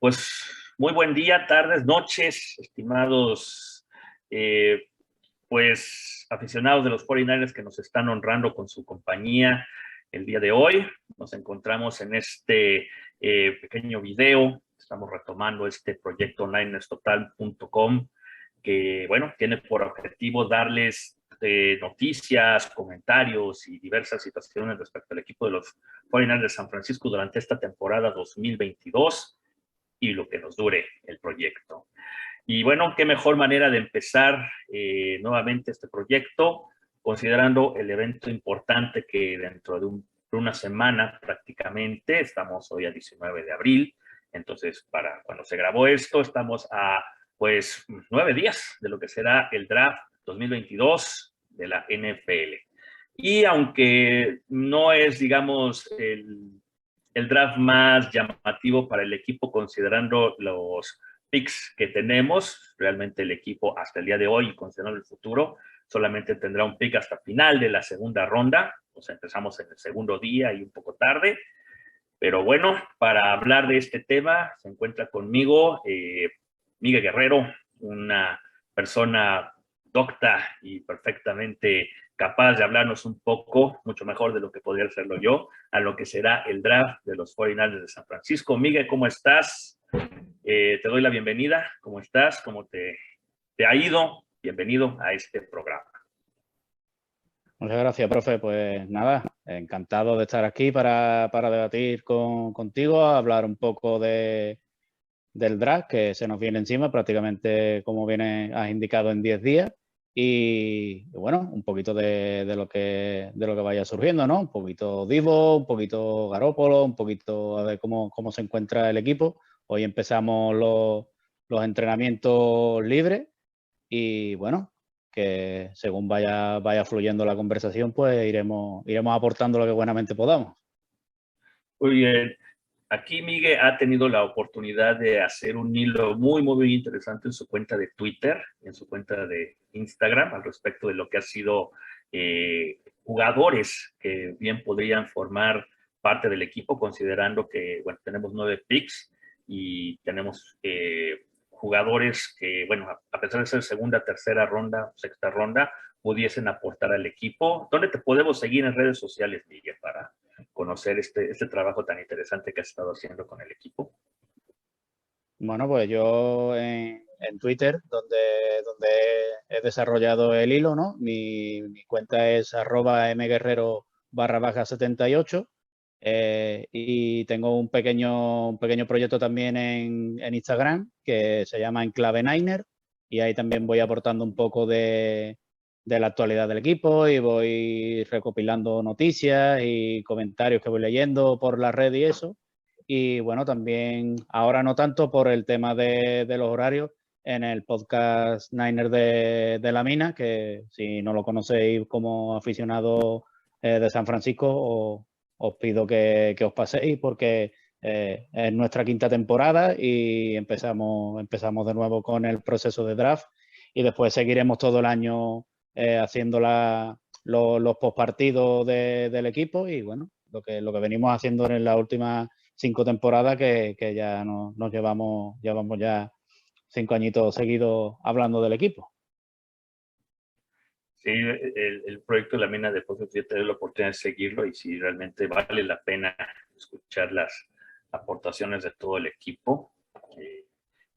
Pues muy buen día, tardes, noches, estimados aficionados de los 49ers que nos están honrando con su compañía el día de hoy. Nos encontramos en este pequeño video. Estamos retomando este proyecto NinersTotal.com que, bueno, tiene por objetivo darles noticias, comentarios y diversas situaciones respecto al equipo de los 49ers de San Francisco durante esta temporada 2022 y lo que nos dure el proyecto. Y bueno, qué mejor manera de empezar nuevamente este proyecto, considerando el evento importante que dentro de una semana prácticamente, estamos hoy a 19 de abril, entonces para cuando se grabó esto estamos a 9 días de lo que será el draft 2022 de la NFL. Y aunque no es, digamos, el draft más llamativo para el equipo considerando los picks que tenemos, realmente el equipo hasta el día de hoy y considerando el futuro, solamente tendrá un pick hasta final de la segunda ronda, o sea, empezamos en el segundo día y un poco tarde, pero bueno, para hablar de este tema se encuentra conmigo Miguel Guerrero, una persona docta y perfectamente capaz de hablarnos un poco, mucho mejor de lo que podría hacerlo yo, a lo que será el draft de los 49ers de San Francisco. Miguel, ¿cómo estás? Te doy la bienvenida. ¿Cómo estás? ¿Cómo te ha ido? Bienvenido a este programa. Muchas gracias, profe. Pues nada, encantado de estar aquí para debatir contigo, hablar un poco del draft que se nos viene encima, prácticamente como has indicado en 10 días. Y bueno, un poquito de lo que vaya surgiendo, ¿no? Un poquito Divo, un poquito Garoppolo, un poquito a ver cómo se encuentra el equipo. Hoy empezamos los entrenamientos libres y bueno, que según vaya fluyendo la conversación, pues iremos aportando lo que buenamente podamos. Muy bien. Aquí Miguel ha tenido la oportunidad de hacer un hilo muy interesante en su cuenta de Twitter, en su cuenta de Instagram, al respecto de lo que ha sido jugadores que bien podrían formar parte del equipo, considerando que, bueno, tenemos 9 picks y tenemos jugadores que, bueno, a pesar de ser segunda, tercera ronda, sexta ronda, pudiesen aportar al equipo. ¿Dónde te podemos seguir en redes sociales, Miguel, para conocer este trabajo tan interesante que has estado haciendo con el equipo? Bueno, pues yo en Twitter, donde he desarrollado el hilo, ¿no? Mi cuenta es @mguerrero_78 y tengo un pequeño proyecto también en Instagram que se llama Enclave Niner y ahí también voy aportando un poco de la actualidad del equipo y voy recopilando noticias y comentarios que voy leyendo por la red y eso. Y bueno, también ahora no tanto por el tema de los horarios en el podcast Niner de la Mina, que si no lo conocéis como aficionado de San Francisco, os pido que os paséis porque es nuestra quinta temporada y empezamos de nuevo con el proceso de draft y después seguiremos todo el año haciendo los postpartidos del equipo y bueno, lo que venimos haciendo en la última 5 temporadas que ya nos llevamos ya 5 añitos seguidos hablando del equipo. Sí, el proyecto de la Mina de Pozos, yo tengo la oportunidad de seguirlo y sí, realmente vale la pena escuchar las aportaciones de todo el equipo.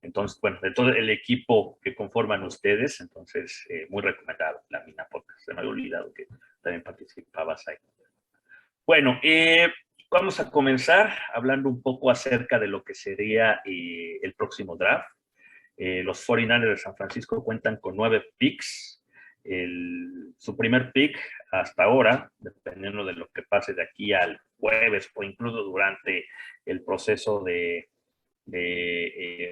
Entonces, bueno, de todo el equipo que conforman ustedes, entonces, muy recomendado la Mina Podcast. Se me había olvidado que también participabas ahí. Bueno, vamos a comenzar hablando un poco acerca de lo que sería el próximo draft. Los 49ers de San Francisco cuentan con 9 picks. Su primer pick hasta ahora, dependiendo de lo que pase de aquí al jueves o incluso durante el proceso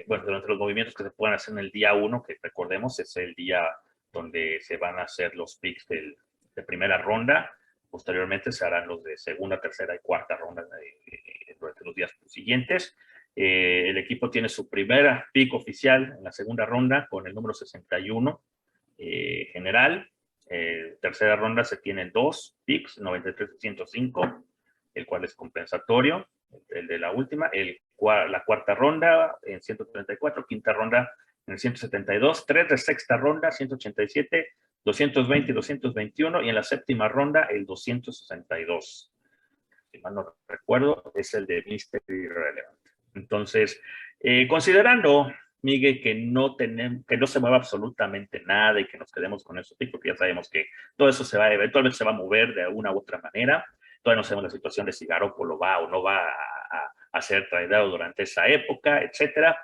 durante los movimientos que se puedan hacer en el día 1, que recordemos es el día donde se van a hacer los picks de primera ronda. Posteriormente se harán los de segunda, tercera y cuarta ronda durante los días siguientes. El equipo tiene su primera pick oficial en la segunda ronda con el número 61 general. Tercera ronda se tienen 2 picks, 93 y 105, el cual es compensatorio, el de la última. El la cuarta ronda en 134, quinta ronda en el 172, 3 de sexta ronda, 187, 220 y 221, y en la séptima ronda el 262. Si mal no recuerdo, es el de Mystery Irrelevant. Entonces, considerando, Miguel, que no se mueva absolutamente nada y que nos quedemos con eso, porque ya sabemos que todo eso eventualmente se va a mover de alguna u otra manera. Todavía no sabemos la situación de si Garoppolo va o no va a ser tradeado durante esa época, etcétera.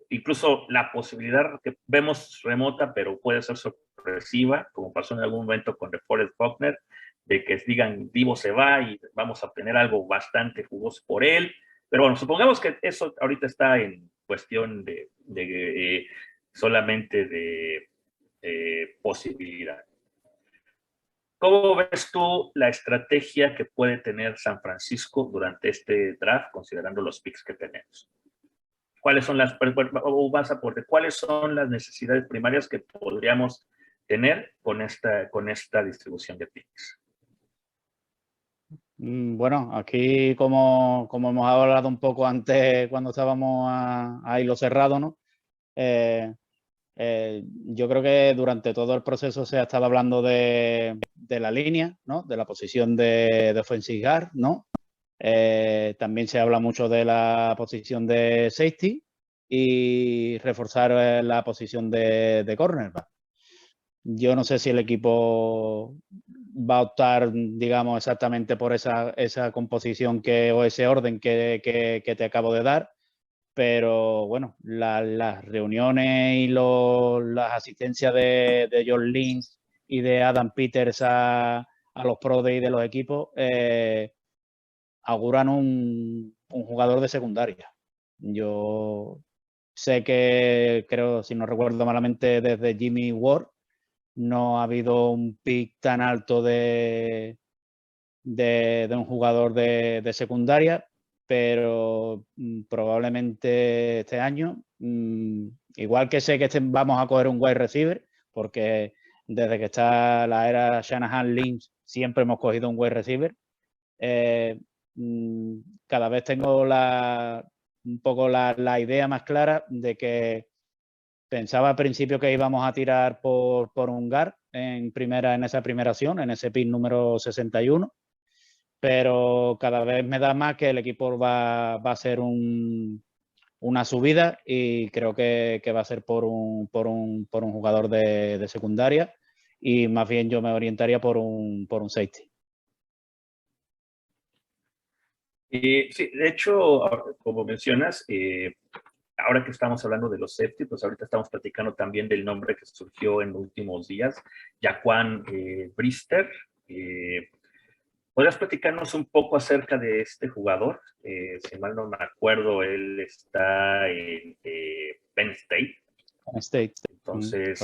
Incluso la posibilidad que vemos remota, pero puede ser sorpresiva, como pasó en algún momento con DeForest Buckner, de que digan Divo se va y vamos a obtener algo bastante jugoso por él. Pero bueno, supongamos que eso ahorita está en cuestión de solamente de posibilidad. ¿Cómo ves tú la estrategia que puede tener San Francisco durante este draft, considerando los picks que tenemos? ¿Cuáles son cuáles son las necesidades primarias que podríamos tener con esta distribución de picks? Bueno, aquí como hemos hablado un poco antes cuando estábamos a hilo cerrado, ¿no? Yo creo que durante todo el proceso se ha estado hablando de la línea, ¿no? De la posición de offensive guard, ¿no? También se habla mucho de la posición de safety y reforzar la posición de cornerback. Yo no sé si el equipo va a optar, digamos, exactamente por esa composición o ese orden que te acabo de dar, pero bueno, las reuniones y las asistencias de John Lynch y de Adam Peters a los Pro Day de los equipos auguran un jugador de secundaria. Yo sé que, creo, si no recuerdo malamente, desde Jimmy Ward no ha habido un pick tan alto de un jugador de secundaria, pero probablemente este año, igual que sé que vamos a coger un wide receiver, porque desde que está la era Shanahan Lynch siempre hemos cogido un wide receiver, cada vez tengo un poco la idea más clara de que pensaba al principio que íbamos a tirar por un guard en esa primera acción, en ese pick número 61, pero cada vez me da más que el equipo va a ser una subida y creo que va a ser por un jugador de secundaria, y más bien yo me orientaría por un safety. Sí, de hecho, como mencionas, ahora que estamos hablando de los safety, pues ahorita estamos platicando también del nombre que surgió en los últimos días, Jaquan Brister. ¿Podrías platicarnos un poco acerca de este jugador? Si mal no me acuerdo, él está en Penn State. Penn State. Entonces,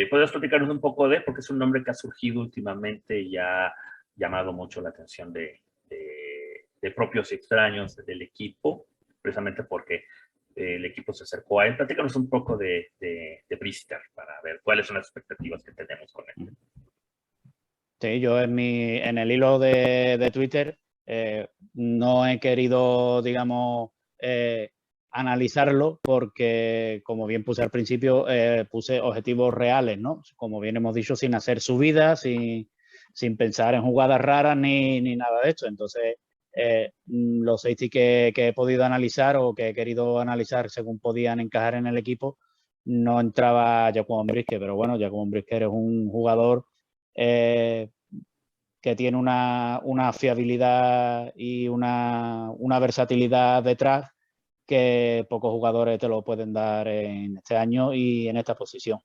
¿podrías platicarnos un poco de él? Porque es un nombre que ha surgido últimamente y ha llamado mucho la atención de propios extraños del equipo, precisamente porque el equipo se acercó a él. Platícanos un poco de Brister para ver cuáles son las expectativas que tenemos con él. Sí, yo en el hilo de Twitter no he querido, digamos, analizarlo porque, como bien puse al principio, puse objetivos reales, ¿no? Como bien hemos dicho, sin hacer subidas, sin pensar en jugadas raras ni nada de esto. Entonces, los safety que he podido analizar o que he querido analizar según podían encajar en el equipo, no entraba Jaquan Brisker, pero bueno, Jaquan Brisker es un jugador que tiene una fiabilidad y una versatilidad detrás que pocos jugadores te lo pueden dar en este año y en esta posición.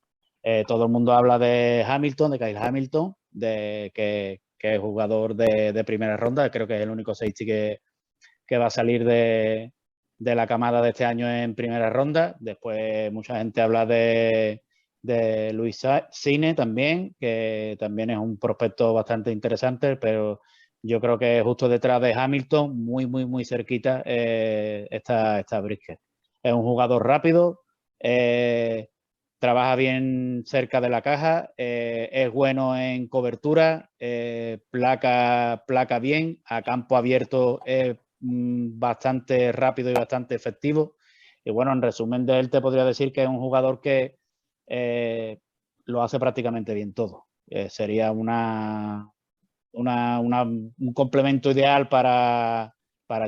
Todo el mundo habla de Hamilton, de Kyle Hamilton, que es jugador de primera ronda. Creo que es el único safety que va a salir de la camada de este año en primera ronda. Después mucha gente habla de Luis Cine también, que también es un prospecto bastante interesante, pero yo creo que justo detrás de Hamilton, muy cerquita, está Brisker. Es un jugador rápido, trabaja bien cerca de la caja, es bueno en cobertura, placa bien, a campo abierto es bastante rápido y bastante efectivo. Y bueno, en resumen de él te podría decir que es un jugador que lo hace prácticamente bien todo. Sería un complemento ideal para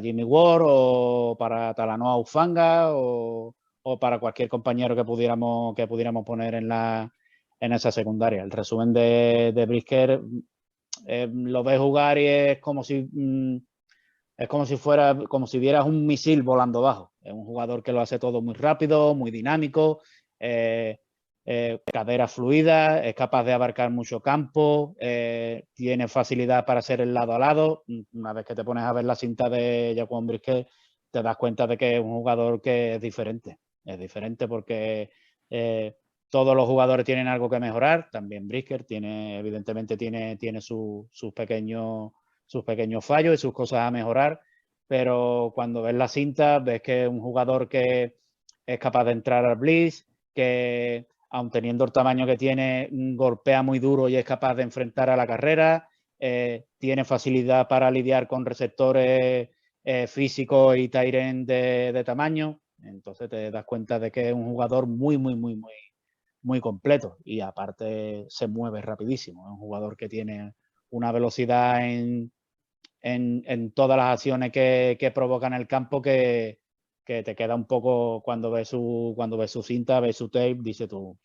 Jimmy Ward o para Talanoa Ufanga o para cualquier compañero que pudiéramos poner en esa secundaria. El resumen de Brisker lo ves jugar y es como si vieras un misil volando bajo. Es un jugador que lo hace todo muy rápido, muy dinámico, cadera fluida, es capaz de abarcar mucho campo, tiene facilidad para hacer el lado a lado. Una vez que te pones a ver la cinta de Jaquan Brisker, te das cuenta de que es un jugador que es diferente. Es diferente porque todos los jugadores tienen algo que mejorar. También Brisker evidentemente tiene sus pequeños fallos y sus cosas a mejorar, pero cuando ves la cinta ves que es un jugador que es capaz de entrar al blitz, que aun teniendo el tamaño que tiene, golpea muy duro y es capaz de enfrentar a la carrera, tiene facilidad para lidiar con receptores físicos y tight end de tamaño. Entonces te das cuenta de que es un jugador muy completo y aparte se mueve rapidísimo. Es un jugador que tiene una velocidad en todas las acciones que provoca en el campo que te queda un poco cuando ves su cinta, ves su tape, dices tú,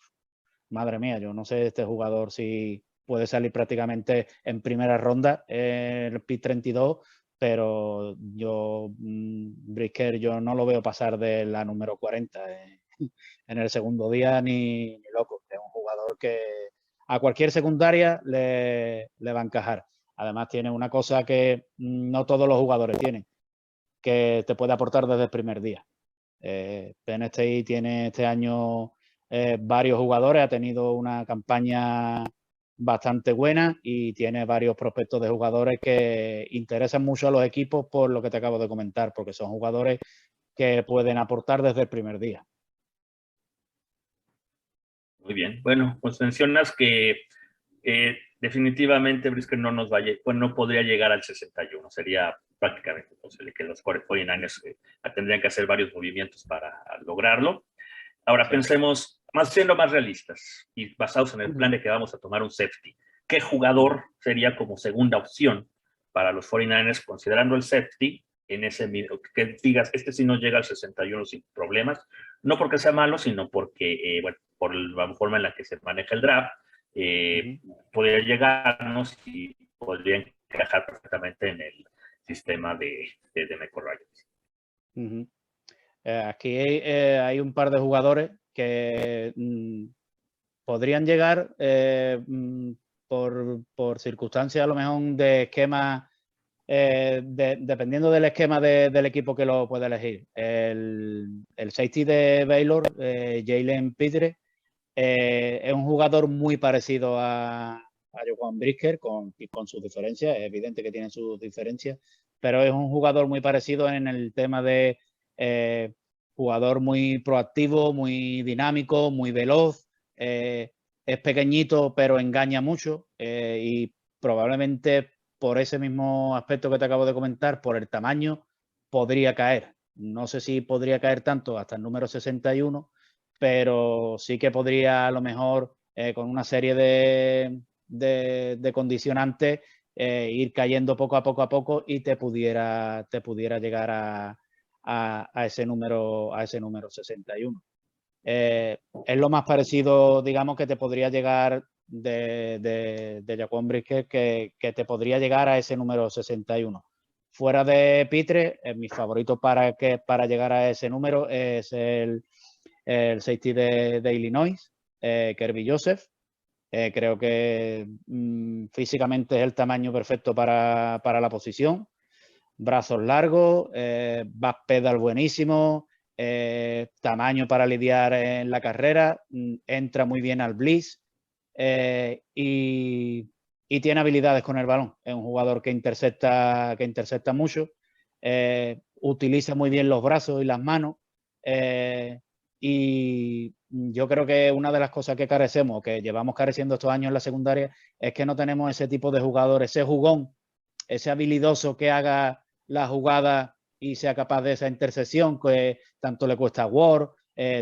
madre mía, yo no sé este jugador si puede salir prácticamente en primera ronda en el pick 32, pero Brisker yo no lo veo pasar de la número 40 en el segundo día ni loco. Es un jugador que a cualquier secundaria le va a encajar. Además tiene una cosa que no todos los jugadores tienen, que te puede aportar desde el primer día. Penn State tiene este año varios jugadores, ha tenido una campaña bastante buena y tiene varios prospectos de jugadores que interesan mucho a los equipos por lo que te acabo de comentar, porque son jugadores que pueden aportar desde el primer día. Muy bien. Bueno, pues mencionas que definitivamente Brisker no podría llegar al 61. Sería prácticamente imposible que los 49ers tendrían que hacer varios movimientos para lograrlo. Ahora pensemos, siendo más realistas y basados en el plan de que vamos a tomar un safety. ¿Qué jugador sería como segunda opción para los 49ers considerando el safety en ese que digas, este sí nos llega al 61 sin problemas? No porque sea malo, sino porque, bueno, por la forma en la que se maneja el draft, podría llegarnos y podría encajar perfectamente en el sistema de Michael Ryan. Aquí hay un par de jugadores que podrían llegar por circunstancias a lo mejor de esquema, dependiendo del esquema del equipo que lo pueda elegir. El safety de Baylor, Jalen Pitre, es un jugador muy parecido a Jaquan Brisker con sus diferencias. Es evidente que tiene sus diferencias, pero es un jugador muy parecido en el tema de jugador muy proactivo, muy dinámico, muy veloz. Es pequeñito, pero engaña mucho y probablemente por ese mismo aspecto que te acabo de comentar, por el tamaño, podría caer. No sé si podría caer tanto hasta el número 61, pero sí que podría a lo mejor con una serie de condicionantes ir cayendo poco a poco y te pudiera llegar a ese número 61. Es lo más parecido, digamos, que te podría llegar de Jaquan Brisker, que te podría llegar a ese número 61. Fuera de Pitre, mi favorito para llegar a ese número es el safety de Illinois, Kerby Joseph. Creo que físicamente es el tamaño perfecto para la posición. Brazos largos, backpedal buenísimo, tamaño para lidiar en la carrera, entra muy bien al blitz y tiene habilidades con el balón. Es un jugador que intercepta mucho, utiliza muy bien los brazos y las manos y yo creo que una de las cosas que carecemos, que llevamos careciendo estos años en la secundaria, es que no tenemos ese tipo de jugador, ese jugón, ese habilidoso que haga la jugada y sea capaz de esa intersección que tanto le cuesta a Ward,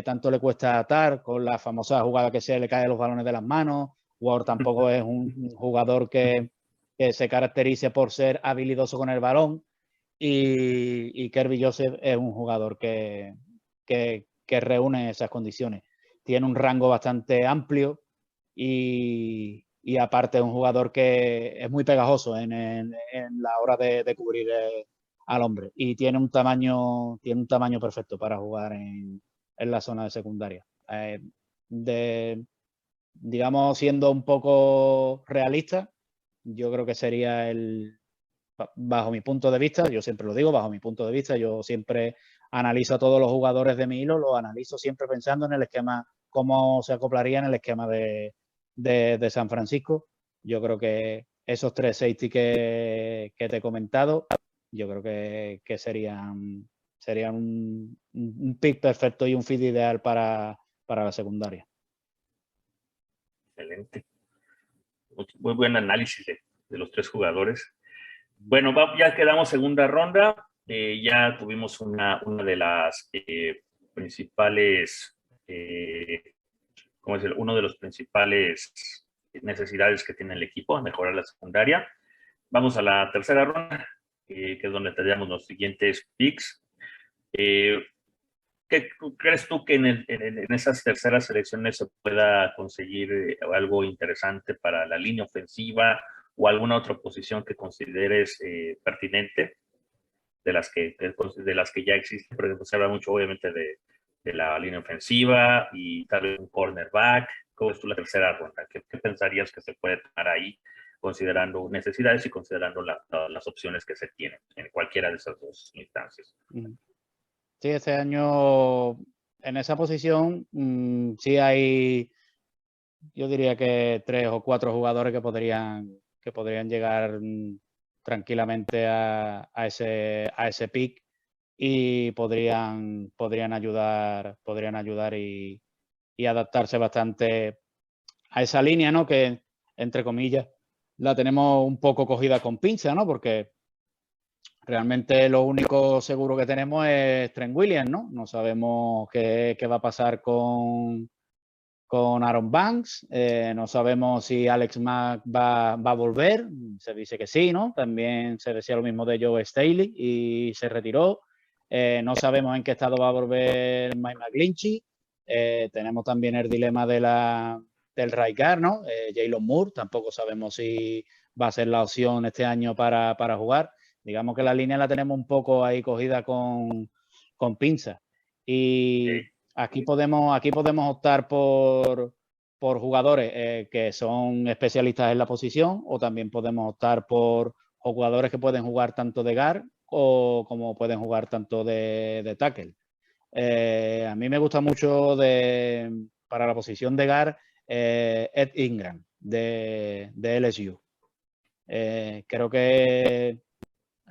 tanto le cuesta a Tar, con la famosa jugada que se le cae los balones de las manos. Ward tampoco es un jugador que se caracterice por ser habilidoso con el balón, y Kerby Joseph es un jugador que reúne esas condiciones. Tiene un rango bastante amplio y aparte es un jugador que es muy pegajoso en la hora de cubrir al hombre, y tiene un tamaño perfecto para jugar en la zona de secundaria. Digamos, siendo un poco realista, yo creo que sería bajo mi punto de vista, yo siempre lo digo, bajo mi punto de vista, yo siempre analizo a todos los jugadores de mi hilo, los analizo siempre pensando en el esquema, cómo se acoplaría en el esquema de San Francisco. Yo creo que esos 3 safety que te he comentado, yo creo que serían un pick perfecto y un fit ideal para la secundaria. Excelente. Muy buen análisis de los 3 jugadores. Bueno, ya quedamos segunda ronda. Ya tuvimos una de las principales, ¿cómo decirlo? Uno de los principales necesidades que tiene el equipo, mejorar la secundaria. Vamos a la tercera ronda, que es donde tendríamos los siguientes picks. ¿Qué crees tú que en esas terceras selecciones se pueda conseguir algo interesante para la línea ofensiva o alguna otra posición que consideres pertinente de las que ya existen? Por ejemplo, se habla mucho obviamente de la línea ofensiva y tal vez un cornerback. ¿Cómo es tú la tercera ronda? ¿Qué pensarías que se puede tomar ahí, considerando necesidades y considerando las opciones que se tienen en cualquiera de esas dos instancias? Sí, este año en esa posición sí hay, yo diría que 3 o 4 jugadores que podrían llegar tranquilamente a ese pick, y podrían ayudar y adaptarse bastante a esa línea, ¿no? Que, entre comillas, la tenemos un poco cogida con pinza, ¿no? Porque realmente lo único seguro que tenemos es Trent Williams, ¿no? No sabemos qué va a pasar con Aaron Banks. No sabemos si Alex Mack va a volver. Se dice que sí, ¿no? También se decía lo mismo de Joe Staley y se retiró. No sabemos en qué estado va a volver Mike McGlinchey. Tenemos también el dilema del right guard, ¿no? Jalen Moore, tampoco sabemos si va a ser la opción este año para jugar. Digamos que la línea la tenemos un poco ahí cogida con pinzas. Y aquí podemos optar por jugadores que son especialistas en la posición, o también podemos optar por jugadores que pueden jugar tanto de guard como pueden jugar tanto de tackle. A mí me gusta mucho para la posición de guard Ed Ingram de LSU. Creo que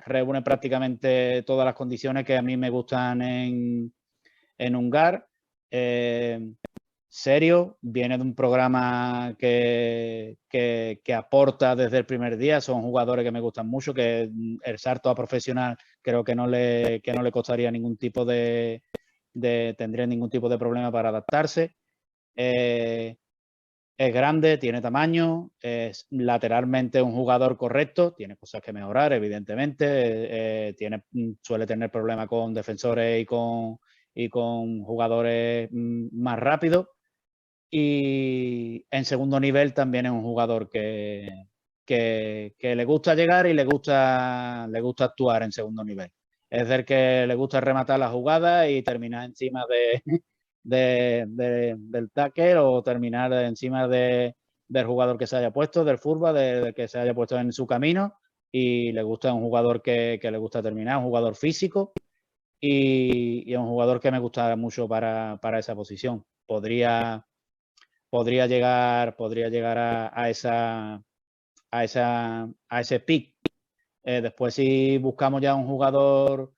reúne prácticamente todas las condiciones que a mí me gustan en un guard. Serio, viene de un programa que aporta desde el primer día. Son jugadores que me gustan mucho, que el salto a profesional creo que no le costaría ningún tipo tendría ningún tipo de problema para adaptarse. Es grande, tiene tamaño, es lateralmente un jugador correcto, tiene cosas que mejorar, evidentemente, suele tener problemas con defensores y con jugadores más rápidos. Y en segundo nivel también es un jugador que le gusta llegar y le gusta actuar en segundo nivel. Es del que le gusta rematar la jugada y terminar encima del tackle, o terminar encima del jugador que se haya puesto, del fullback, del que se haya puesto en su camino. Y le gusta un jugador que le gusta terminar, un jugador físico, y un jugador que me gusta mucho para esa posición. Podría llegar a ese pick. Después, si buscamos ya un jugador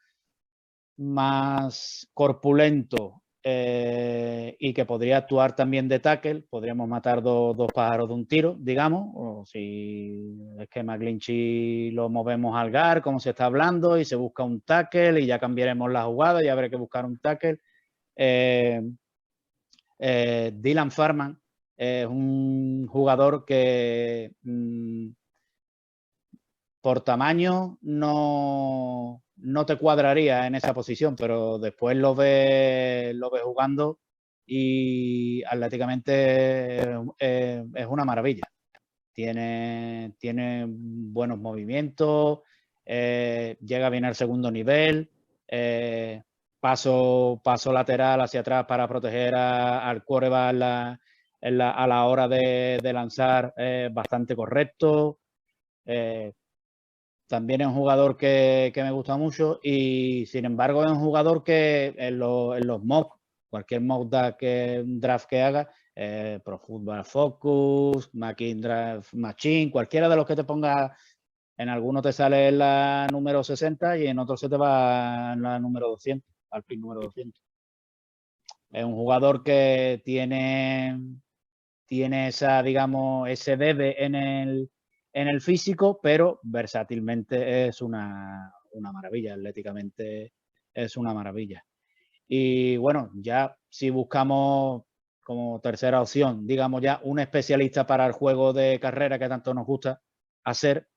más corpulento y que podría actuar también de tackle. Podríamos matar dos pájaros de un tiro, digamos, o si es que McGlinchey lo movemos al guard, como se está hablando, y se busca un tackle y ya cambiaremos la jugada y habrá que buscar un tackle. Dylan Farman es un jugador que por tamaño no te cuadraría en esa posición, pero después lo ves jugando y atléticamente es una maravilla. Tiene buenos movimientos, llega bien al segundo nivel, paso lateral hacia atrás para proteger al quarterback a la hora de lanzar, bastante correcto. También es un jugador que me gusta mucho y, sin embargo, es un jugador que en los mocks, cualquier mock draft que haga, Pro Football Focus, Draft Machine, cualquiera de los que te ponga, en alguno te sale en la número 60 y en otro se te va en la número 200, al pick número 200. Es un jugador que tiene esa, digamos, ese debe en el físico, pero versátilmente es una maravilla, atléticamente es una maravilla. Y bueno, ya si buscamos como tercera opción, digamos ya un especialista para el juego de carrera que tanto nos gusta hacer,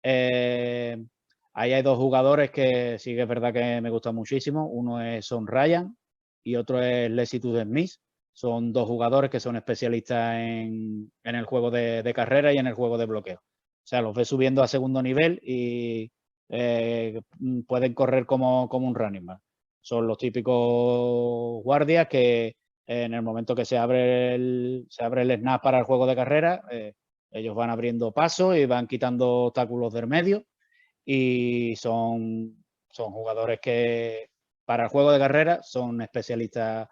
ahí hay dos jugadores que sí que es verdad que me gustan muchísimo. Uno es Son Ryan y otro es Lecitus Smith. Son dos jugadores que son especialistas en el juego de carrera y en el juego de bloqueo. O sea, los ves subiendo a segundo nivel y pueden correr como un running back. Son los típicos guardias que en el momento que se abre el snap para el juego de carrera, ellos van abriendo pasos y van quitando obstáculos del medio y son jugadores que para el juego de carrera son especialistas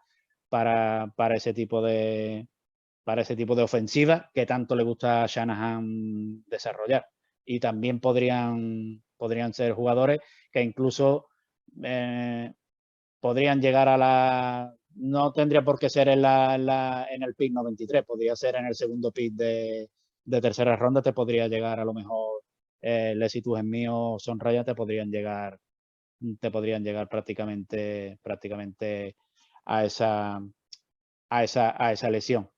para ese tipo de ofensiva que tanto le gusta a Shanahan desarrollar. Y también podrían ser jugadores que incluso podrían llegar a no tendría por qué ser en el pick 93, podría ser en el segundo pick de tercera ronda, te podría llegar a lo mejor Lecitus en mí o Son Raya, te podrían llegar prácticamente a esa lesión.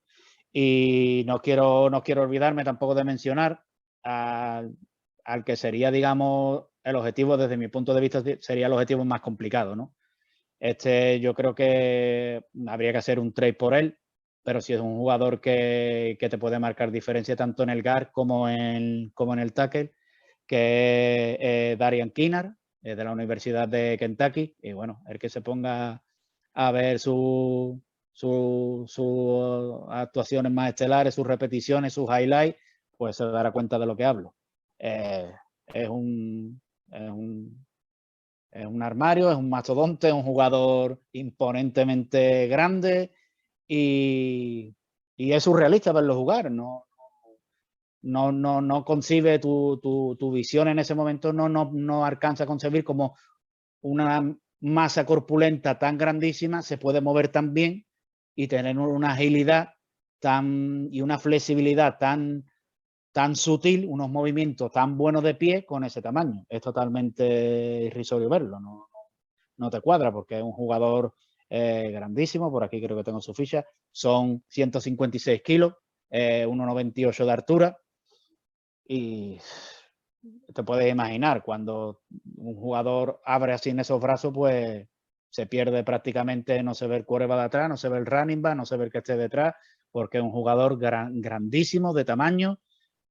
Y no quiero olvidarme tampoco de mencionar al que sería, digamos, el objetivo, desde mi punto de vista, sería el objetivo más complicado, ¿no? Yo creo que habría que hacer un trade por él, pero si es un jugador que te puede marcar diferencia tanto en el guard como en el tackle, que es Darian Kinnard, de la Universidad de Kentucky. Y bueno, el que se ponga a ver sus actuaciones más estelares, sus repeticiones, sus highlights, pues se dará cuenta de lo que hablo. Es un armario, es un mastodonte, es un jugador imponentemente grande y es surrealista verlo jugar. No concibe tu visión en ese momento, no alcanza a concebir como una masa corpulenta tan grandísima se puede mover tan bien y tener una agilidad y una flexibilidad tan sutil, unos movimientos tan buenos de pie con ese tamaño. Es totalmente irrisorio verlo, no te cuadra porque es un jugador grandísimo. Por aquí creo que tengo su ficha. Son 156 kilos, 1,98 de altura y te puedes imaginar, cuando un jugador abre así en esos brazos, pues se pierde prácticamente, no se ve el quarterback de atrás, no se ve el running back, no se ve el que esté detrás, porque es un jugador grandísimo de tamaño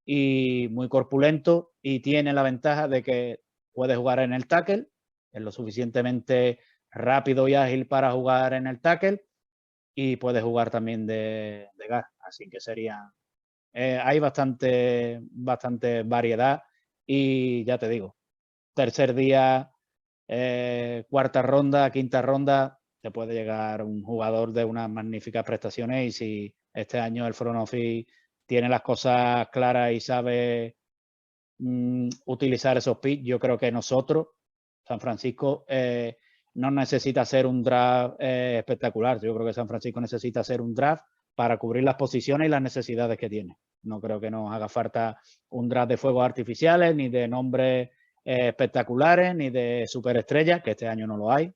y muy corpulento, y tiene la ventaja de que puede jugar en el tackle, es lo suficientemente rápido y ágil para jugar en el tackle, y puede jugar también de guard, así que sería... hay bastante variedad y ya te digo, tercer día, cuarta ronda, quinta ronda, te puede llegar un jugador de unas magníficas prestaciones. Y si este año el front office tiene las cosas claras y sabe utilizar esos picks, yo creo que nosotros, San Francisco, no necesita ser un draft espectacular. Yo creo que San Francisco necesita ser un draft para cubrir las posiciones y las necesidades que tiene. No creo que nos haga falta un draft de fuegos artificiales, ni de nombres espectaculares, ni de superestrellas, que este año no lo hay.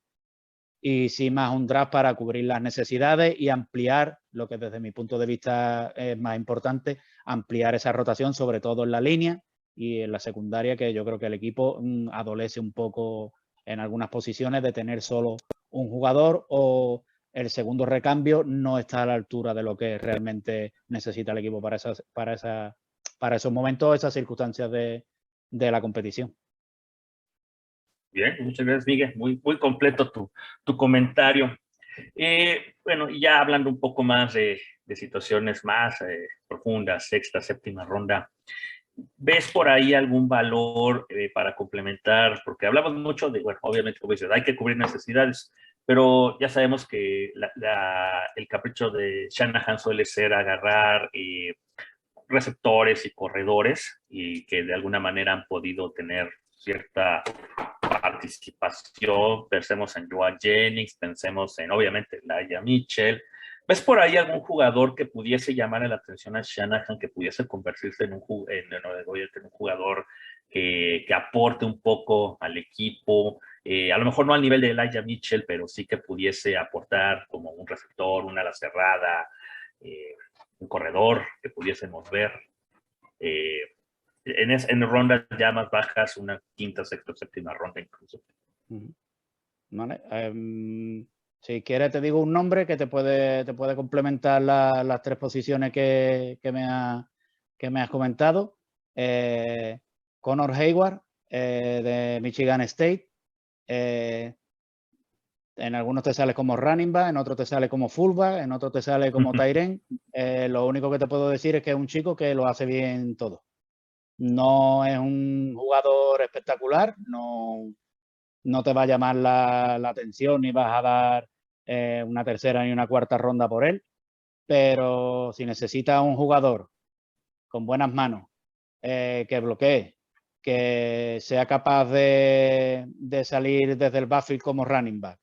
Y sí más un draft para cubrir las necesidades y ampliar, lo que desde mi punto de vista es más importante, ampliar esa rotación, sobre todo en la línea y en la secundaria, que yo creo que el equipo adolece un poco en algunas posiciones de tener solo un jugador, o el segundo recambio no está a la altura de lo que realmente necesita el equipo para esos momentos, esas circunstancias de la competición. Bien, muchas gracias, Miguel. Muy completo tu comentario. Bueno, y ya hablando un poco más de situaciones más profundas, sexta, séptima ronda, ¿ves por ahí algún valor para complementar? Porque hablamos mucho de, bueno, obviamente, como dices, hay que cubrir necesidades, pero ya sabemos que el capricho de Shanahan suele ser agarrar receptores y corredores, y que de alguna manera han podido tener cierta participación. Pensemos en Joan Jennings, pensemos en, obviamente, Elijah Mitchell. ¿Ves por ahí algún jugador que pudiese llamar la atención a Shanahan, que pudiese convertirse en un jugador que aporte un poco al equipo? A lo mejor no al nivel de Elijah Mitchell, pero sí que pudiese aportar como un receptor, una ala cerrada, un corredor que pudiésemos ver. En rondas ya más bajas, una quinta, sexta, séptima ronda incluso. Vale. Si quieres te digo un nombre que te puede complementar las tres posiciones que me has comentado. Connor Hayward, de Michigan State. En algunos te sale como running back, en otros te sale como fullback, en otros te sale como tight end. Lo único que te puedo decir es que es un chico que lo hace bien todo. No es un jugador espectacular, no te va a llamar la atención ni vas a dar una tercera ni una cuarta ronda por él, pero si necesitas un jugador con buenas manos, que bloquee, que sea capaz de salir desde el backfield como running back,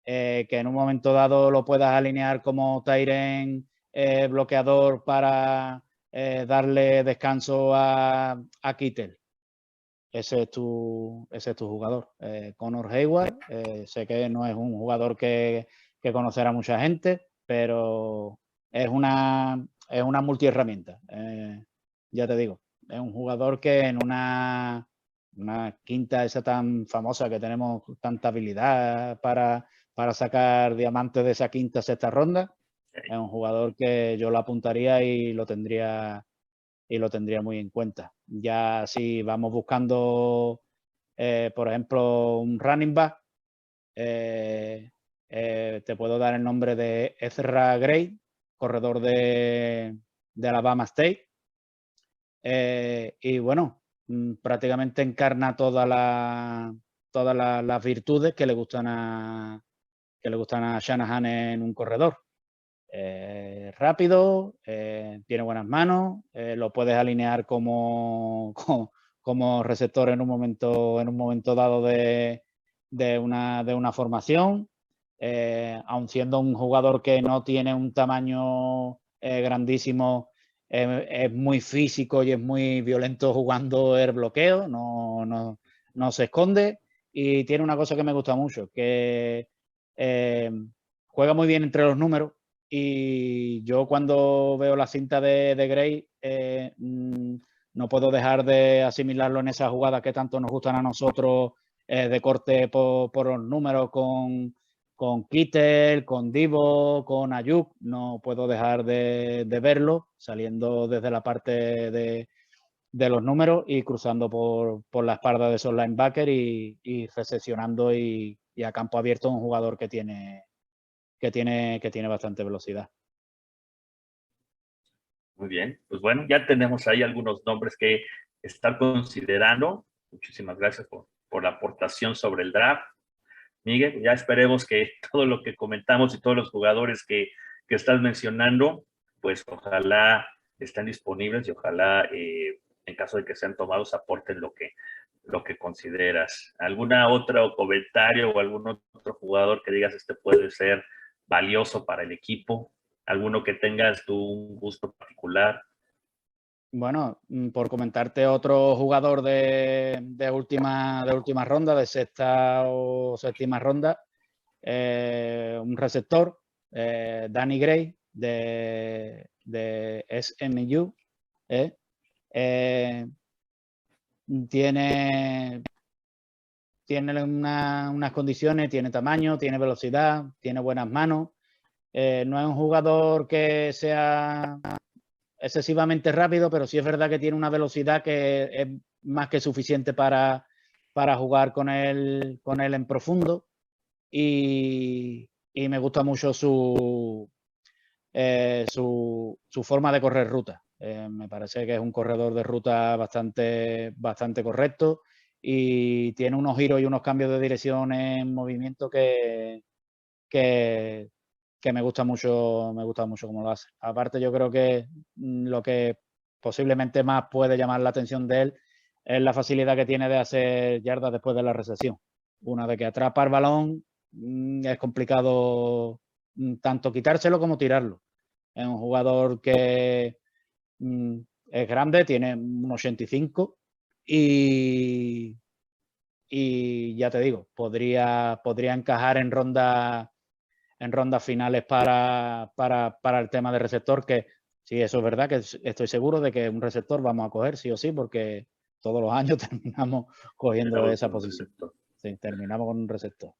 que en un momento dado lo puedas alinear como tight end bloqueador para darle descanso a Kittel. Ese es tu jugador. Connor Hayward, sé que no es un jugador que conocerá mucha gente, pero es una multiherramienta. Ya te digo, es un jugador que en una quinta esa tan famosa que tenemos tanta habilidad para sacar diamantes de esa quinta, sexta ronda, es un jugador que yo lo apuntaría y lo tendría muy en cuenta. Ya si vamos buscando, por ejemplo, un running back, te puedo dar el nombre de Ezra Gray, corredor de Alabama State. Y bueno, prácticamente encarna todas las virtudes que le gustan a Shanahan en un corredor. Rápido, tiene buenas manos, lo puedes alinear como receptor en un momento dado de una formación, aun siendo un jugador que no tiene un tamaño grandísimo, es muy físico y es muy violento jugando el bloqueo, no se esconde, y tiene una cosa que me gusta mucho, que juega muy bien entre los números. Y yo cuando veo la cinta de Gray, no puedo dejar de asimilarlo en esas jugadas que tanto nos gustan a nosotros, de corte por los números con Kittel, con Divo, con Ayuk. No puedo dejar de verlo saliendo desde la parte de los números y cruzando por la espalda de esos linebackers y recepcionando y a campo abierto un jugador que tiene bastante velocidad. Muy bien, pues bueno, ya tenemos ahí algunos nombres que estar considerando. Muchísimas gracias por la aportación sobre el draft, Miguel. Ya esperemos que todo lo que comentamos y todos los jugadores que estás mencionando, pues ojalá estén disponibles y ojalá, en caso de que sean tomados, aporten lo que lo que consideras. ¿Alguna otro comentario o algún otro jugador que digas este puede ser valioso para el equipo? ¿Alguno que tengas tú un gusto particular? Bueno, por comentarte otro jugador de última ronda, de sexta o séptima ronda, un receptor, Danny Gray, de SMU. Tiene unas condiciones, tiene tamaño, tiene velocidad, tiene buenas manos. No es un jugador que sea excesivamente rápido, pero sí es verdad que tiene una velocidad que es más que suficiente para jugar con él en profundo. Y me gusta mucho su forma de correr ruta. Me parece que es un corredor de ruta bastante correcto y tiene unos giros y unos cambios de dirección en movimiento que me gusta mucho cómo lo hace. Aparte, yo creo que lo que posiblemente más puede llamar la atención de él es la facilidad que tiene de hacer yardas después de la recepción. Una vez que atrapa el balón, es complicado tanto quitárselo como tirarlo. Es un jugador que es grande, tiene un 85 y ya te digo, podría encajar en rondas finales para el tema de receptor, que sí, eso es verdad, que estoy seguro de que un receptor vamos a coger sí o sí, porque todos los años terminamos cogiendo esa posición. Sí, terminamos con un receptor.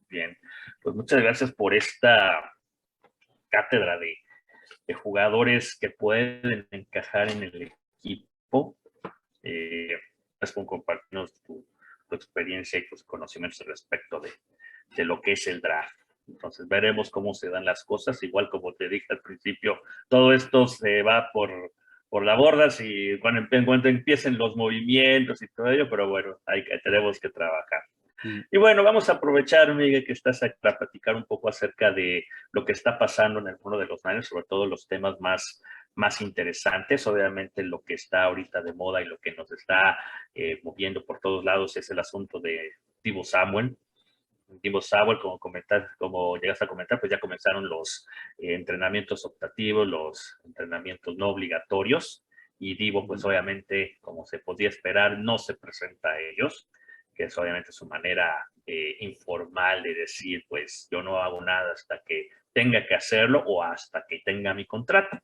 Bien, pues muchas gracias por esta cátedra de jugadores que pueden encajar en el equipo. Gracias por compartirnos tu experiencia y tus conocimientos respecto de lo que es el draft. Entonces veremos cómo se dan las cosas. Igual como te dije al principio, todo esto se va por la borda y cuando empiecen los movimientos y todo ello, pero bueno, tenemos que trabajar. Y bueno, vamos a aprovechar, Miguel, que estás aquí para platicar un poco acerca de lo que está pasando en el mundo de los Niners, sobre todo los temas más interesantes. Obviamente lo que está ahorita de moda y lo que nos está moviendo por todos lados es el asunto de Deebo Samuel. Deebo Samuel, como llegas a comentar, pues ya comenzaron los entrenamientos optativos, los entrenamientos no obligatorios, y Deebo, pues obviamente, como se podía esperar, no se presenta a ellos, que es obviamente su manera informal de decir, pues yo no hago nada hasta que tenga que hacerlo o hasta que tenga mi contrato.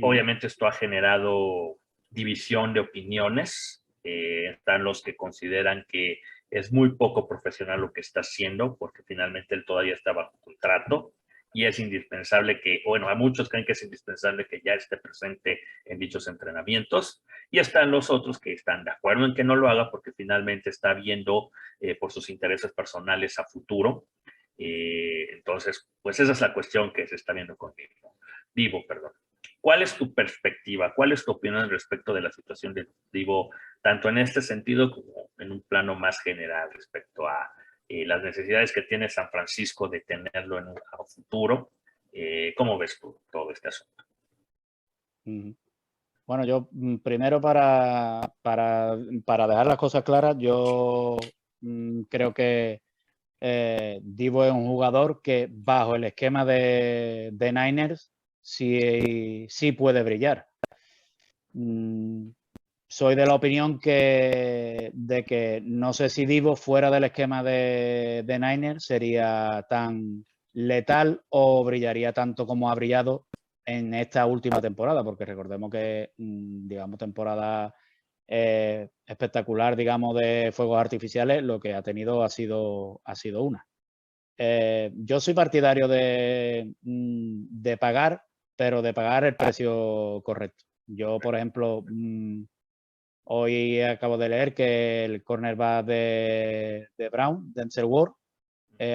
Obviamente esto ha generado división de opiniones. Están los que consideran que es muy poco profesional lo que está haciendo, porque finalmente él todavía está bajo contrato y es indispensable que, bueno, a muchos creen que es indispensable que ya esté presente en dichos entrenamientos, y están los otros que están de acuerdo en que no lo haga porque finalmente está viendo por sus intereses personales a futuro. Entonces, pues esa es la cuestión que se está viendo conmigo. Deebo, perdón. ¿Cuál es tu perspectiva? ¿Cuál es tu opinión respecto de la situación de Deebo, tanto en este sentido como en un plano más general respecto a las necesidades que tiene San Francisco de tenerlo en un futuro? ¿Cómo ves tú todo este asunto? Bueno, yo primero para dejar las cosas claras, yo creo que Deebo es un jugador que bajo el esquema de Niners sí puede brillar. Soy de la opinión de que no sé si Deebo fuera del esquema de Niners sería tan letal o brillaría tanto como ha brillado en esta última temporada, porque recordemos que, digamos, temporada espectacular, digamos, de fuegos artificiales, lo que ha tenido ha sido una. Yo soy partidario de pagar, pero de pagar el precio correcto. Yo, por ejemplo, hoy acabo de leer que el cornerback de Brown, Denzel Ward,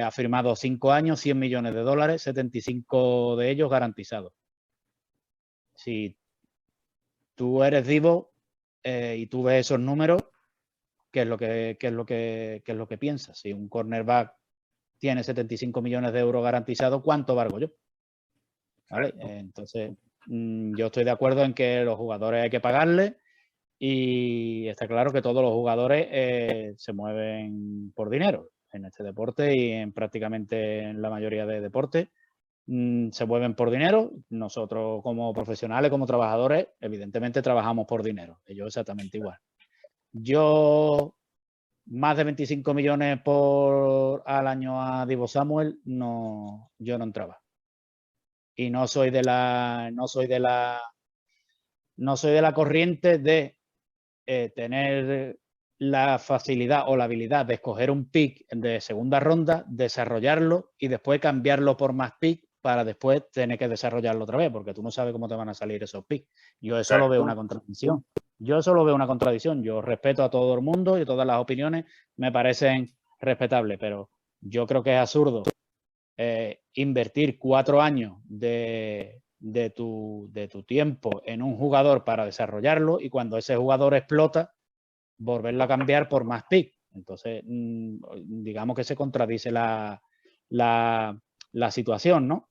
ha firmado 5 años, $100 millones, 75 de ellos garantizados. Si tú eres Deebo y tú ves esos números, ¿qué es lo que piensas? Si un cornerback tiene 75 millones de euros garantizados, ¿cuánto valgo yo? ¿Vale? Entonces, yo estoy de acuerdo en que los jugadores hay que pagarles Y está claro que todos los jugadores se mueven por dinero en este deporte y en prácticamente en la mayoría de deportes. Se mueven por dinero. Nosotros como profesionales, como trabajadores, evidentemente trabajamos por dinero. Ellos exactamente igual. Yo, más de 25 millones al año a Divo Samuel, no, yo no entraba. Y no soy de la corriente de tener la facilidad o la habilidad de escoger un pick de segunda ronda, desarrollarlo y después cambiarlo por más pick para después tener que desarrollarlo otra vez, porque tú no sabes cómo te van a salir esos picks. Yo eso lo veo una contradicción. Yo respeto a todo el mundo y todas las opiniones me parecen respetables, pero yo creo que es absurdo invertir 4 años de tu tiempo en un jugador para desarrollarlo y cuando ese jugador explota, volverlo a cambiar por más pick. Entonces, digamos que se contradice la situación, ¿no?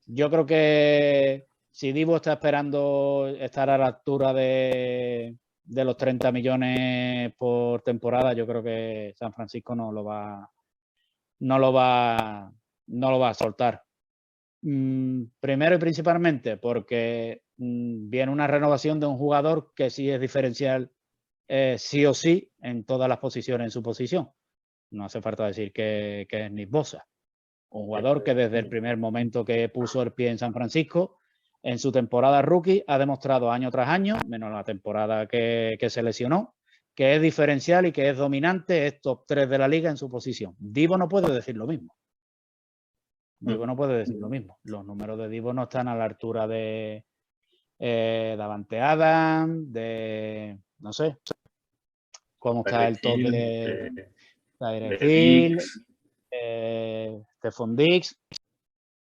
Yo creo que si Divo está esperando estar a la altura de los 30 millones por temporada, yo creo que San Francisco no lo va a soltar. Primero y principalmente porque viene una renovación de un jugador que sí es diferencial sí o sí en todas las posiciones en su posición. No hace falta decir que es Nick Bosa, un jugador que desde el primer momento que puso el pie en San Francisco, en su temporada rookie, ha demostrado año tras año, menos la temporada que se lesionó, que es diferencial y que es dominante, es top 3 de la liga en su posición. Divo no puede decir lo mismo. Divo no puede decir lo mismo. Los números de Divo no están a la altura de Davante Adams, de no sé cómo está el top de Tyreek Hill, Stephon Diggs.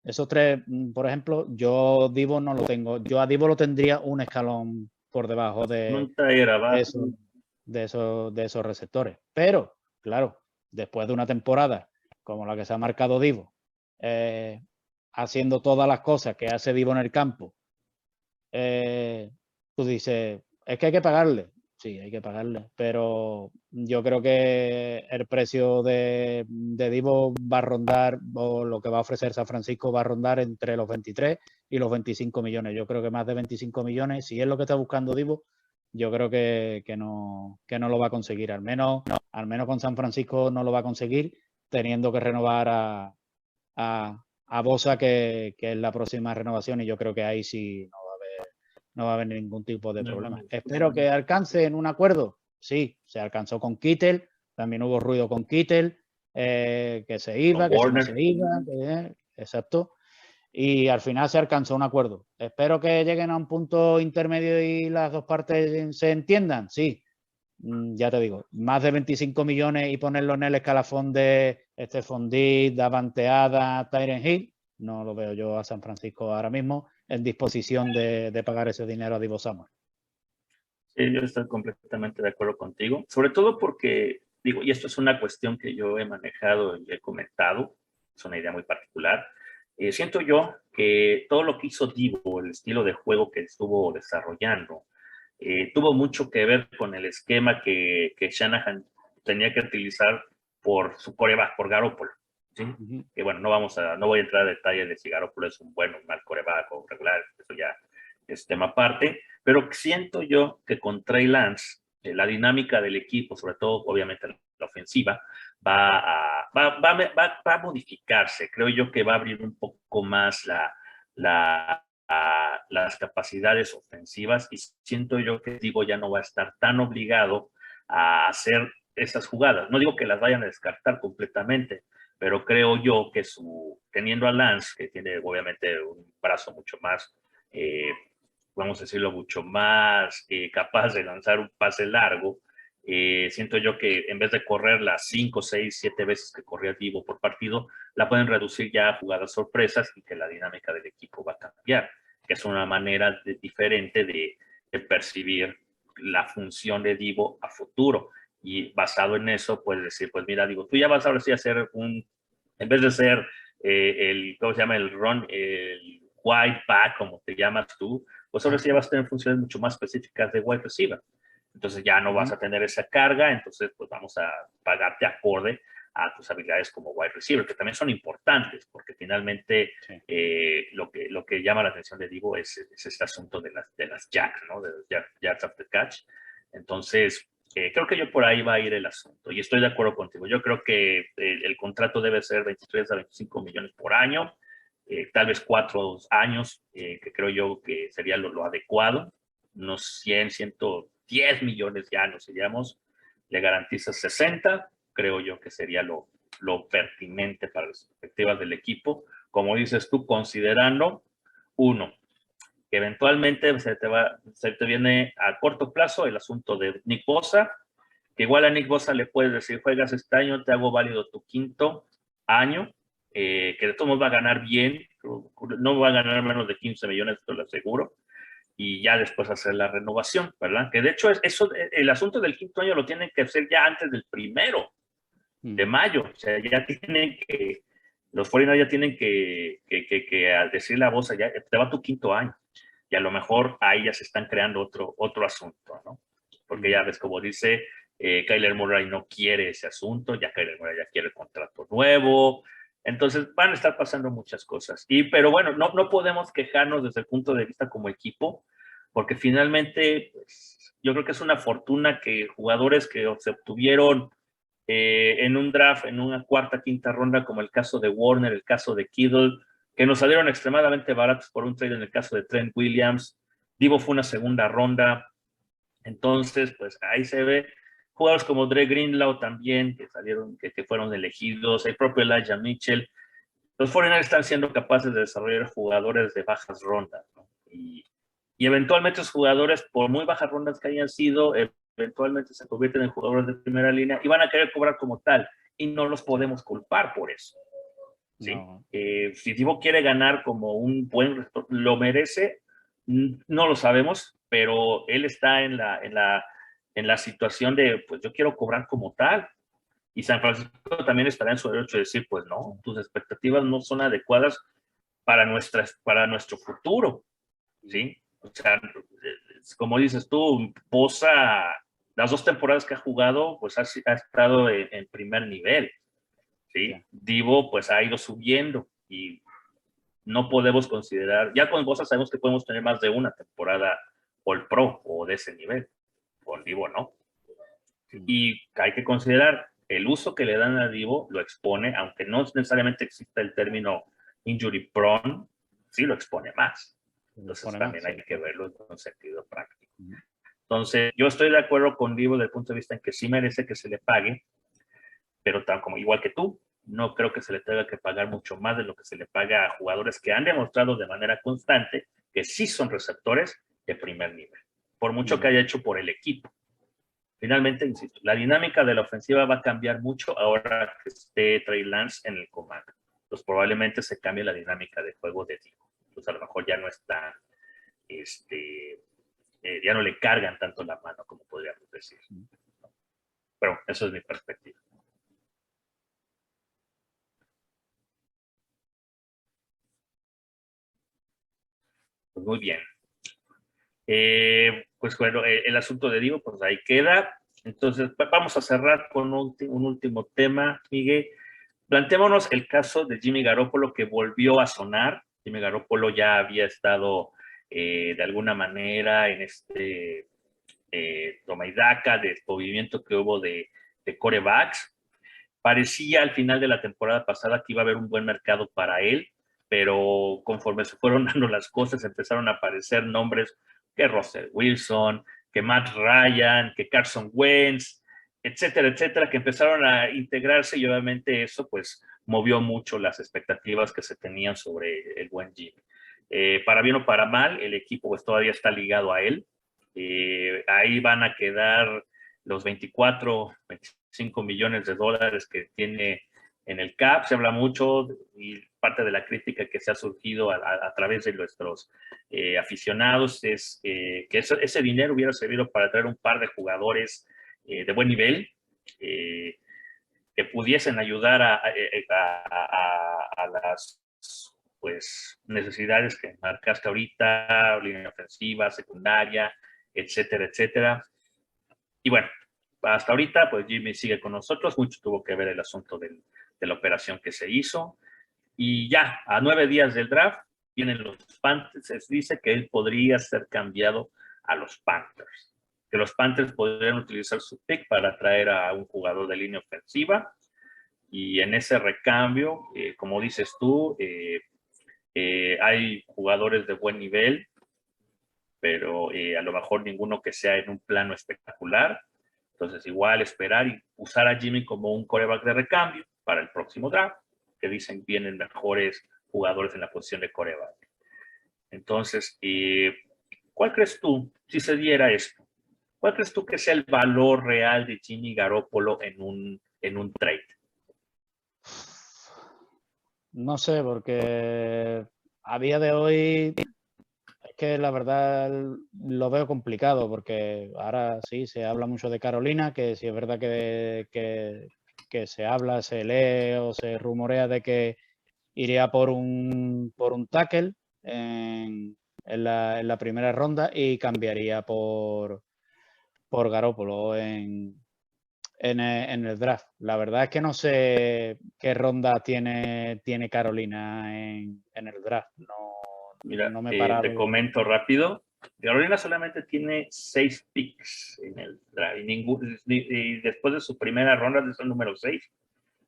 Esos tres, por ejemplo, yo Divo no lo tengo. Yo a Divo lo tendría un escalón por debajo de esos receptores. Pero, claro, después de una temporada como la que se ha marcado Divo, haciendo todas las cosas que hace Divo en el campo, tú dices, es que hay que pagarle. Sí, hay que pagarle, pero yo creo que el precio de Divo va a rondar, o lo que va a ofrecer San Francisco va a rondar entre los 23 y los 25 millones. Yo creo que más de 25 millones, si es lo que está buscando Divo, yo creo que no lo va a conseguir. Al menos con San Francisco no lo va a conseguir, teniendo que renovar a Bosa, que es la próxima renovación, y yo creo que ahí sí no va a haber ningún tipo de problema. Espero que alcance en un acuerdo. Sí, se alcanzó con Kittel, también hubo ruido con Kittel, que se iba, que si no se iba, exacto. Y al final se alcanzó un acuerdo. Espero que lleguen a un punto intermedio y las dos partes se entiendan. Sí, ya te digo, más de 25 millones y ponerlo en el escalafón de Stephon Diggs, Davante Adams, Tyreek Hill, no lo veo yo a San Francisco ahora mismo en disposición de pagar ese dinero a Divo Samuel. Sí, yo estoy completamente de acuerdo contigo, sobre todo porque, digo, y esto es una cuestión que yo he manejado y he comentado, es una idea muy particular. Siento yo que todo lo que hizo Divo, el estilo de juego que estuvo desarrollando, tuvo mucho que ver con el esquema que Shanahan tenía que utilizar por su coreback, por Garoppolo. ¿Sí? Que bueno, no voy a entrar a detalle de si Garoppolo es un buen o un mal coreback o regular, eso ya es tema aparte, pero siento yo que con Trey Lance, la dinámica del equipo, sobre todo obviamente la ofensiva, va a modificarse. Creo yo que va a abrir un poco más las capacidades ofensivas, y siento yo que Divo ya no va a estar tan obligado a hacer esas jugadas. No digo que las vayan a descartar completamente, pero creo yo que teniendo a Lance, que tiene obviamente un brazo mucho más, vamos a decirlo, mucho más capaz de lanzar un pase largo, siento yo que en vez de correr las 5, 6, 7 veces que corría Divo por partido, la pueden reducir ya a jugadas sorpresas, y que la dinámica del equipo va a cambiar, que es una manera diferente de percibir la función de Divo a futuro. Y basado en eso, puedes decir, pues mira, digo, tú ya vas ahora sí a hacer en vez de ser ¿cómo se llama? El wide back, como te llamas tú, pues ahora sí ya vas a tener funciones mucho más específicas de wide receiver. Entonces ya no vas a tener esa carga, entonces pues vamos a pagarte acorde a tus habilidades como wide receiver, que también son importantes, porque finalmente Sí. lo que llama la atención de Divo es este asunto de las jacks, ¿no? De los jacks after catch. Entonces, creo que yo por ahí va a ir el asunto, y estoy de acuerdo contigo. Yo creo que el contrato debe ser 23 a 25 millones por año, tal vez 4 años, que creo yo que sería lo adecuado, unos 100, 110 millones ya nos iríamos, le garantizas 60, creo yo que sería lo pertinente para las perspectivas del equipo. Como dices tú, considerando, uno, que eventualmente se te viene a corto plazo el asunto de Nick Bosa, que igual a Nick Bosa le puedes decir, juegas este año, te hago válido tu quinto año, que de todos modos va a ganar bien, no va a ganar menos de 15 millones, te lo aseguro, y ya después hacer la renovación, ¿verdad? Que de hecho el asunto del quinto año lo tienen que hacer ya antes del 1 de mayo, o sea, ya tienen que, los 49 ya tienen que al decirle a Bosa, ya te va tu quinto año, y a lo mejor ahí ya se están creando otro asunto, ¿no? Porque ya ves, como dice, Kyler Murray no quiere ese asunto, ya Kyler Murray ya quiere el contrato nuevo, entonces van a estar pasando muchas cosas. Pero bueno, no podemos quejarnos desde el punto de vista como equipo, porque finalmente pues, yo creo que es una fortuna que jugadores que se obtuvieron en un draft, en una cuarta, quinta ronda, como el caso de Warner, el caso de Kittle, que nos salieron extremadamente baratos por un trade en el caso de Trent Williams. Divo fue una segunda ronda. Entonces, pues ahí se ve jugadores como Dre Greenlaw también, que salieron, que fueron elegidos, el propio Elijah Mitchell. Los 49 están siendo capaces de desarrollar jugadores de bajas rondas, ¿no? Y eventualmente esos jugadores, por muy bajas rondas que hayan sido, eventualmente se convierten en jugadores de primera línea y van a querer cobrar como tal. Y no los podemos culpar por eso. ¿Sí? No. Si Divo quiere ganar como un buen, lo merece, no lo sabemos, pero él está en la situación de, pues yo quiero cobrar como tal. Y San Francisco también estará en su derecho de decir, pues no, tus expectativas no son adecuadas para nuestro futuro, ¿sí? O sea, como dices tú, Bosa, las 2 temporadas que ha jugado, pues ha estado en primer nivel, ¿sí? Ya. Divo, pues ha ido subiendo y no podemos considerar, ya con Bosa sabemos que podemos tener más de una temporada All Pro o de ese nivel, con Divo no. Y hay que considerar el uso que le dan a Divo, lo expone, aunque no necesariamente exista el término injury prone, sí lo expone más. Entonces también hay que verlo en un sentido práctico. Entonces, yo estoy de acuerdo con Divo desde el punto de vista en que sí merece que se le pague, pero tan como igual que tú, no creo que se le tenga que pagar mucho más de lo que se le paga a jugadores que han demostrado de manera constante que sí son receptores de primer nivel, por mucho que haya hecho por el equipo. Finalmente, insisto, la dinámica de la ofensiva va a cambiar mucho ahora que esté Trey Lance en el comando. Pues probablemente se cambie la dinámica de juego de Divo. Pues a lo mejor ya no está, ya no le cargan tanto la mano como podríamos decir. Pero eso es mi perspectiva. Pues muy bien. Pues bueno, el asunto de Divo, pues ahí queda. Entonces, vamos a cerrar con un último tema, Miguel. Planteémonos el caso de Jimmy Garoppolo que volvió a sonar. Jimmy Garoppolo ya había estado de alguna manera en este toma y daca de movimiento que hubo de quarterbacks. Parecía al final de la temporada pasada que iba a haber un buen mercado para él, pero conforme se fueron dando las cosas empezaron a aparecer nombres que Russell Wilson, que Matt Ryan, que Carson Wentz, etcétera, etcétera, que empezaron a integrarse y obviamente eso pues movió mucho las expectativas que se tenían sobre el buen Jimmy. Para bien o para mal, el equipo pues todavía está ligado a él. Ahí van a quedar los 24, 25 millones de dólares que tiene en el CAP. Se habla mucho y parte de la crítica que se ha surgido a través de nuestros aficionados es que ese dinero hubiera servido para traer un par de jugadores de buen nivel que pudiesen ayudar a las pues, necesidades que marcaste ahorita, línea ofensiva, secundaria, etcétera, etcétera. Y bueno, hasta ahorita, pues Jimmy sigue con nosotros. Mucho tuvo que ver el asunto de la operación que se hizo. Y ya, a 9 días del draft, vienen los Panthers. Se dice que él podría ser cambiado a los Panthers. Que los Panthers podrían utilizar su pick para traer a un jugador de línea ofensiva. Y en ese recambio, como dices tú, hay jugadores de buen nivel, pero a lo mejor ninguno que sea en un plano espectacular. Entonces, igual esperar y usar a Jimmy como un quarterback de recambio para el próximo draft, que dicen vienen mejores jugadores en la posición de quarterback. Entonces, ¿cuál crees tú, si se diera esto, cuál crees tú que sea el valor real de Jimmy Garoppolo en un trade? No sé, porque a día de hoy es que la verdad lo veo complicado, porque ahora sí se habla mucho de Carolina, que sí es verdad que se habla, se lee o se rumorea de que iría por un tackle en la primera ronda y cambiaría por Garoppolo en el draft. La verdad es que no sé qué ronda tiene Carolina en el draft. Mira, No me he te parado. comento rápido. Carolina solamente tiene 6 picks en el draft y después de su primera ronda, de su número 6,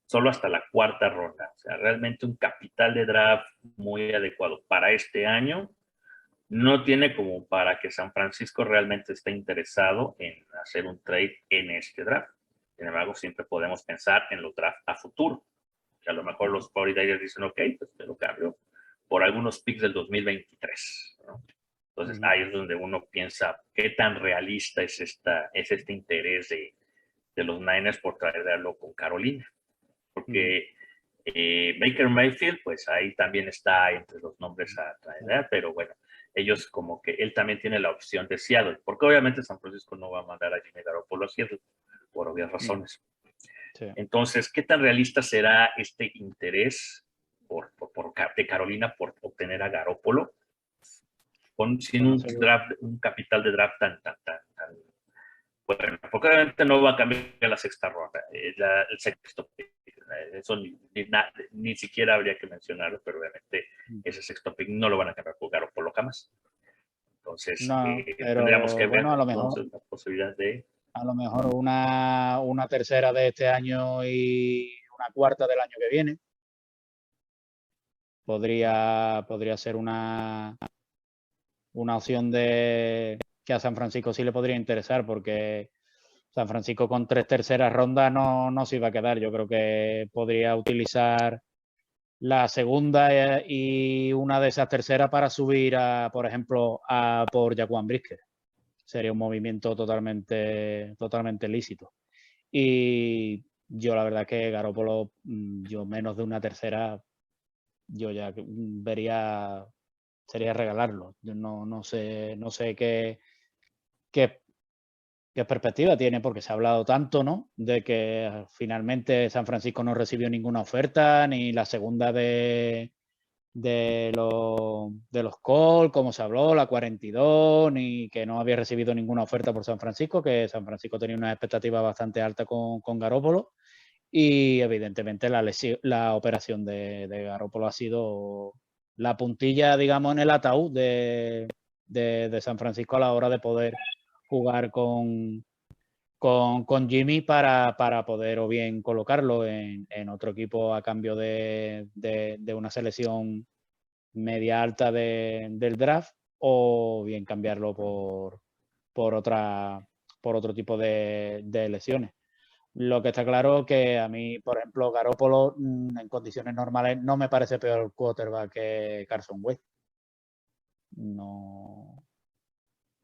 solo hasta la cuarta ronda. O sea, realmente un capital de draft muy adecuado para este año. No tiene como para que San Francisco realmente esté interesado en hacer un trade en este draft. Sin embargo, siempre podemos pensar en los drafts a futuro. Que a lo mejor los 49ers dicen, ok, pues te lo cambio por algunos picks del 2023, ¿no? Entonces ahí es donde uno piensa qué tan realista es este interés de los Niners por traerlo con Carolina. Porque Baker Mayfield, pues ahí también está entre los nombres a traer, pero bueno, ellos como que él también tiene la opción de Seattle, porque obviamente San Francisco no va a mandar a Jimmy Garoppolo a Seattle, por obvias razones. Sí. Entonces, ¿qué tan realista será este interés de Carolina por obtener a Garoppolo sin Pues no sé. un capital de draft tan bueno? Porque obviamente no va a cambiar la sexta ronda, el sexto pick. Eso ni siquiera habría que mencionarlo, pero obviamente ese sexto pick no lo van a cambiar por Garoppolo jamás. Entonces, No, tendríamos que pero ver bueno, entonces la posibilidad de... a lo mejor una tercera de este año y una cuarta del año que viene podría ser una opción que a San Francisco sí le podría interesar, porque San Francisco con 3 terceras rondas no se iba a quedar. Yo creo que podría utilizar la segunda y una de esas terceras para subir, por ejemplo, por Jaquan Brisker. Sería un movimiento totalmente lícito. Y yo la verdad que Garoppolo, yo menos de una tercera, yo ya vería, sería regalarlo. Yo no sé qué perspectiva tiene, porque se ha hablado tanto, ¿no? De que finalmente San Francisco no recibió ninguna oferta, ni la segunda de los Colts, como se habló, la 42, ni que no había recibido ninguna oferta por San Francisco, que San Francisco tenía una expectativa bastante alta con Garoppolo. Y evidentemente la operación de Garoppolo ha sido la puntilla, digamos, en el ataúd de San Francisco a la hora de poder jugar con Jimmy para poder o bien colocarlo en otro equipo a cambio de una selección media alta del draft, o bien cambiarlo por otro tipo de lesiones. Lo que está claro que a mí, por ejemplo, Garoppolo en condiciones normales no me parece peor quarterback que Carson Wentz. No,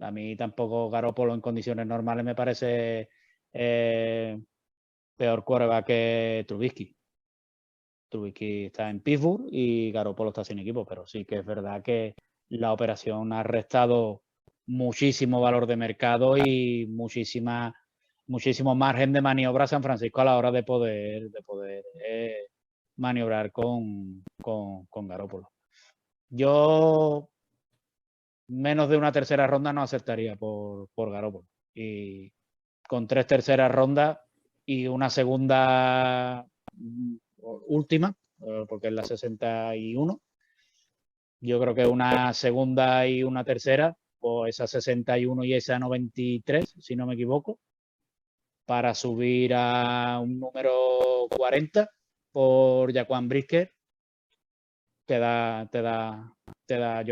a mí tampoco Garoppolo en condiciones normales me parece peor quarterback que Trubisky. Trubisky está en Pittsburgh y Garoppolo está sin equipo, pero sí que es verdad que la operación ha restado muchísimo valor de mercado y muchísimo margen de maniobra a San Francisco a la hora de poder maniobrar con Garoppolo. Yo menos de una tercera ronda no aceptaría por Garoppolo. Y con 3 terceras rondas y una segunda última, porque es la 61. Yo creo que una segunda y una tercera, o esa 61 y esa 93, si no me equivoco, para subir a un número 40 por Jaquan Brisker. Yo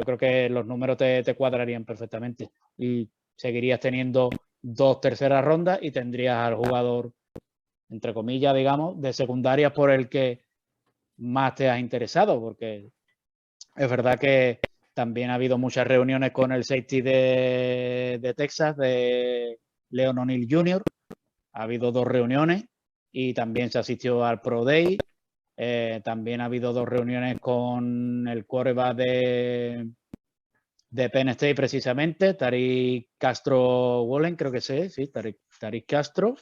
creo que los números te cuadrarían perfectamente y seguirías teniendo 2 terceras rondas y tendrías al jugador, entre comillas, digamos, de secundaria por el que más te has interesado, porque es verdad que también ha habido muchas reuniones con el safety de Texas, de Leon O'Neal Jr. Ha habido 2 reuniones y también se asistió al Pro Day. También ha habido 2 reuniones con el quarterback de Penn State precisamente, Tariq Castro Wallen, creo que sí, Tariq Castro.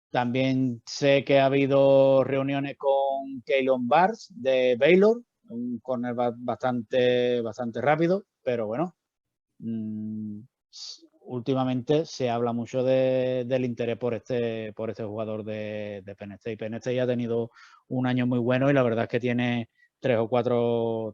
También sé que ha habido reuniones con Keylon Barnes de Baylor, un cornerback bastante rápido, pero bueno, últimamente se habla mucho del interés por este jugador de Penn State. Penn State ha tenido un año muy bueno y la verdad es que tiene 3 o 4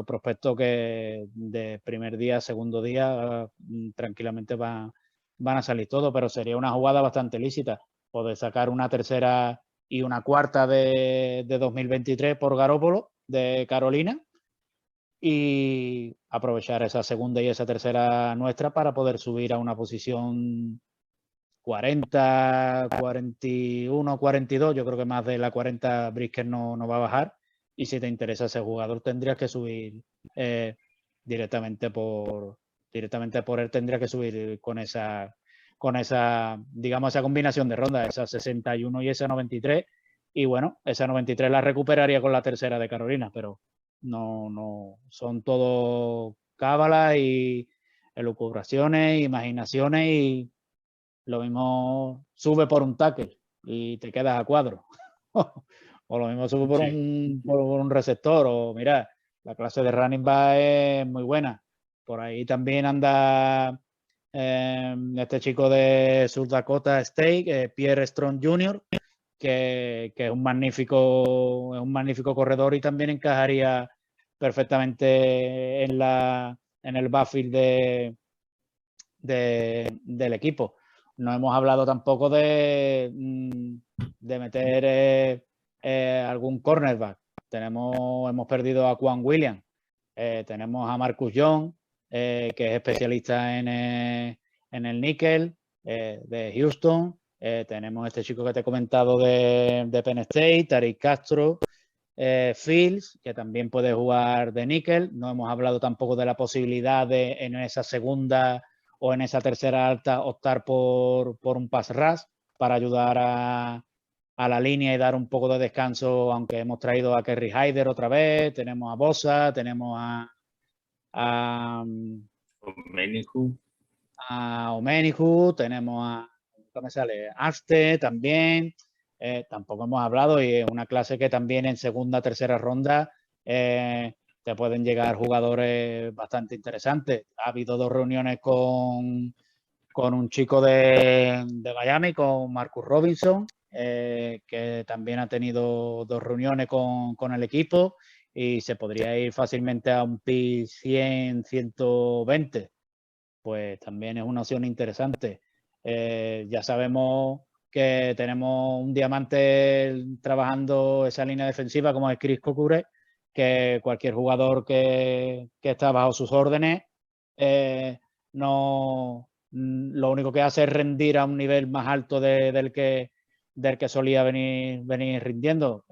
prospectos que de primer día, segundo día, tranquilamente van a salir todos, pero sería una jugada bastante lícita poder sacar una tercera y una cuarta de 2023 por Garoppolo de Carolina y aprovechar esa segunda y esa tercera nuestra para poder subir a una posición 40, 41, 42. Yo creo que más de la 40 Brisker no va a bajar. Y si te interesa ese jugador, tendrías que subir directamente por él. Tendría que subir con esa, digamos, esa combinación de rondas, esa 61 y esa 93. Y bueno, esa 93 la recuperaría con la tercera de Carolina, pero no, son todo cábalas y elucubraciones, imaginaciones y lo mismo sube por un tackle y te quedas a cuadro. O lo mismo sube por un receptor. O mira, la clase de running back es muy buena. Por ahí también anda este chico de South Dakota State, Pierre Strong Jr., que es un magnífico corredor y también encajaría perfectamente en el backfield del equipo. No hemos hablado tampoco de meter algún cornerback. Hemos perdido a Quan Williams, tenemos a Marcus Young, que es especialista en el níquel de Houston. Tenemos este chico que te he comentado de Penn State, Tariq Castro, Fields, que también puede jugar de níquel. No hemos hablado tampoco de la posibilidad de en esa segunda o en esa tercera alta optar por un pass rush para ayudar a la línea y dar un poco de descanso, aunque hemos traído a Kerry Hyder otra vez, tenemos a Bosa, tenemos a Omenihu, tenemos a ¿cómo me sale? Aste también. Tampoco hemos hablado y es una clase que también en segunda, tercera ronda te pueden llegar jugadores bastante interesantes. Ha habido 2 reuniones con un chico de Miami, con Marcus Robinson, que también ha tenido 2 reuniones con el equipo y se podría ir fácilmente a un pick 100, 120. Pues también es una opción interesante. Ya sabemos que tenemos un diamante trabajando esa línea defensiva como es Chris Cocure, que cualquier jugador que está bajo sus órdenes lo único que hace es rendir a un nivel más alto del que solía venir rindiendo.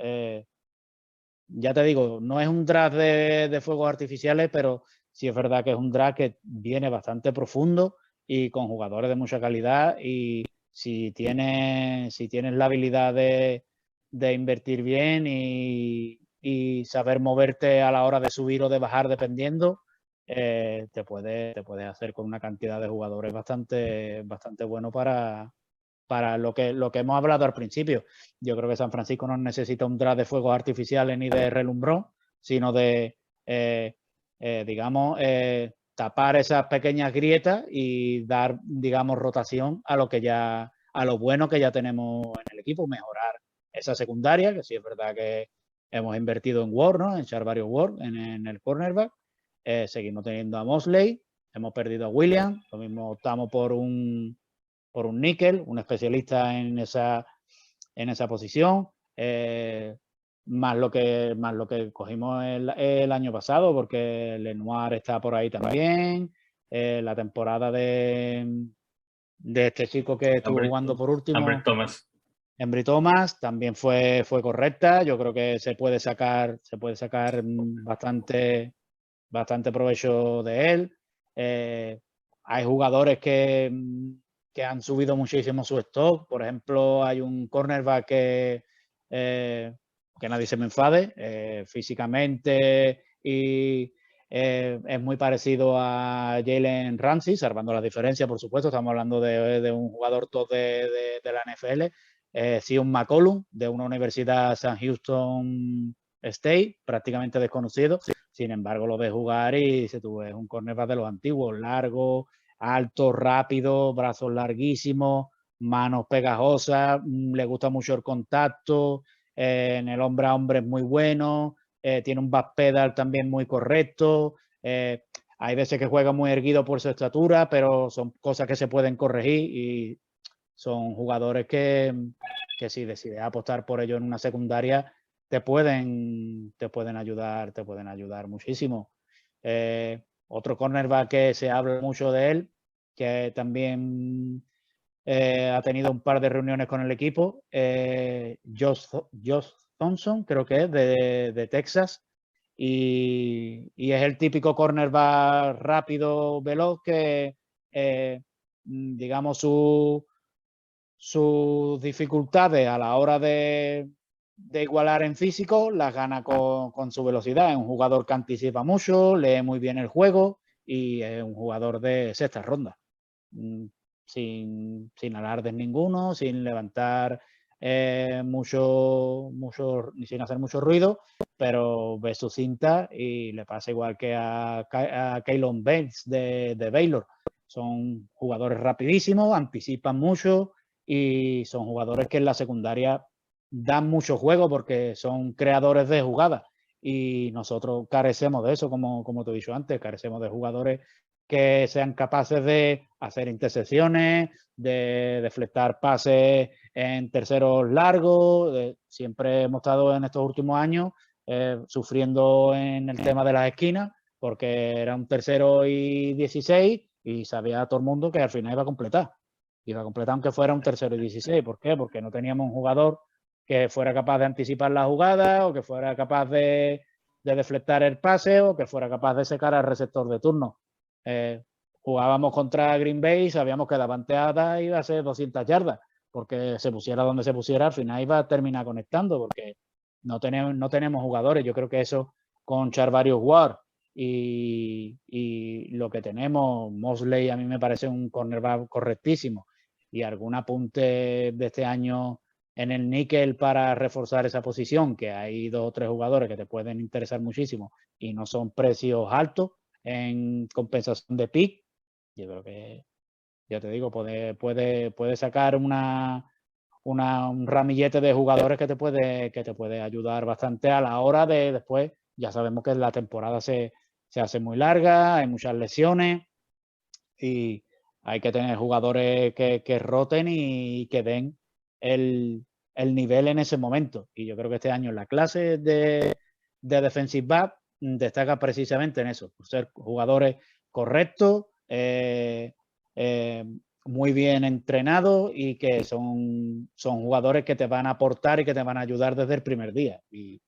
Ya te digo, no es un draft de fuegos artificiales, pero sí es verdad que es un draft que viene bastante profundo y con jugadores de mucha calidad. Y si tienes la habilidad de invertir bien y saber moverte a la hora de subir o de bajar dependiendo, te puedes hacer con una cantidad de jugadores bastante bueno para lo que hemos hablado al principio. Yo creo que San Francisco no necesita un draft de fuegos artificiales ni de relumbrón, sino de, digamos, tapar esas pequeñas grietas y dar, digamos, rotación a a lo bueno que ya tenemos en el equipo, mejorar esa secundaria, que sí es verdad que hemos invertido en Ward, ¿no? En Charvarius Ward, en el cornerback. Seguimos teniendo a Mosley, hemos perdido a Williams, lo mismo optamos por un níquel, un especialista en esa posición. Más lo que cogimos el año pasado, porque Lenoir está por ahí también. La temporada de este chico que estuvo jugando por último, Embry Thomas, también fue correcta. Yo creo que se puede sacar bastante provecho de él. Hay jugadores que han subido muchísimo su stock. Por ejemplo, hay un cornerback que nadie se me enfade, físicamente y es muy parecido a Jalen Ramsey, salvando las diferencias, por supuesto. Estamos hablando de un jugador top de la NFL. Sion McCollum, de una universidad San Houston State, prácticamente desconocido. Sin embargo, lo ves jugar y dices tú, es un cornerback de los antiguos, largo, alto, rápido, brazos larguísimos, manos pegajosas, le gusta mucho el contacto, en el hombre a hombre es muy bueno, tiene un backpedal también muy correcto. Hay veces que juega muy erguido por su estatura, pero son cosas que se pueden corregir y son jugadores que si decides apostar por ello en una secundaria, te pueden ayudar muchísimo. Otro cornerback que se habla mucho de él, que también ha tenido un par de reuniones con el equipo, Josh Thompson, creo que es de Texas, y es el típico cornerback rápido, veloz, que digamos sus dificultades a la hora de igualar en físico las gana con su velocidad. Es un jugador que anticipa mucho, lee muy bien el juego y es un jugador de sexta ronda. Sin alardes ninguno, sin levantar sin hacer mucho ruido, pero ve su cinta y le pasa igual que a Keylon Bates de Baylor. Son jugadores rapidísimos, anticipan mucho y son jugadores que en la secundaria dan mucho juego porque son creadores de jugadas y nosotros carecemos de eso, como te he dicho antes, carecemos de jugadores que sean capaces de hacer intersecciones, de deflectar pases en terceros largos. Siempre hemos estado en estos últimos años sufriendo en el tema de las esquinas, porque era un tercero y 16 y sabía todo el mundo que al final iba a completar. Iba a completar aunque fuera un tercero y 16. ¿Por qué? Porque no teníamos un jugador que fuera capaz de anticipar la jugada o que fuera capaz de deflectar el pase o que fuera capaz de secar al receptor de turno. Jugábamos contra Green Bay y sabíamos que la banteada iba a ser 200 yardas, porque se pusiera donde se pusiera, al final iba a terminar conectando, porque no tenemos jugadores. Yo creo que eso con Charvarius Ward y lo que tenemos, Mosley a mí me parece un cornerback correctísimo, y algún apunte de este año en el níquel para reforzar esa posición, que hay 2 o 3 jugadores que te pueden interesar muchísimo y no son precios altos en compensación de pick. Yo creo que, ya te digo, puede sacar un ramillete de jugadores que te puede ayudar bastante a la hora de después. Ya sabemos que la temporada se hace muy larga, hay muchas lesiones y hay que tener jugadores que roten y que den el nivel en ese momento. Y yo creo que este año la clase de defensive back destaca precisamente en eso, por ser jugadores correctos, muy bien entrenados y que son jugadores que te van a aportar y que te van a ayudar desde el primer día. Y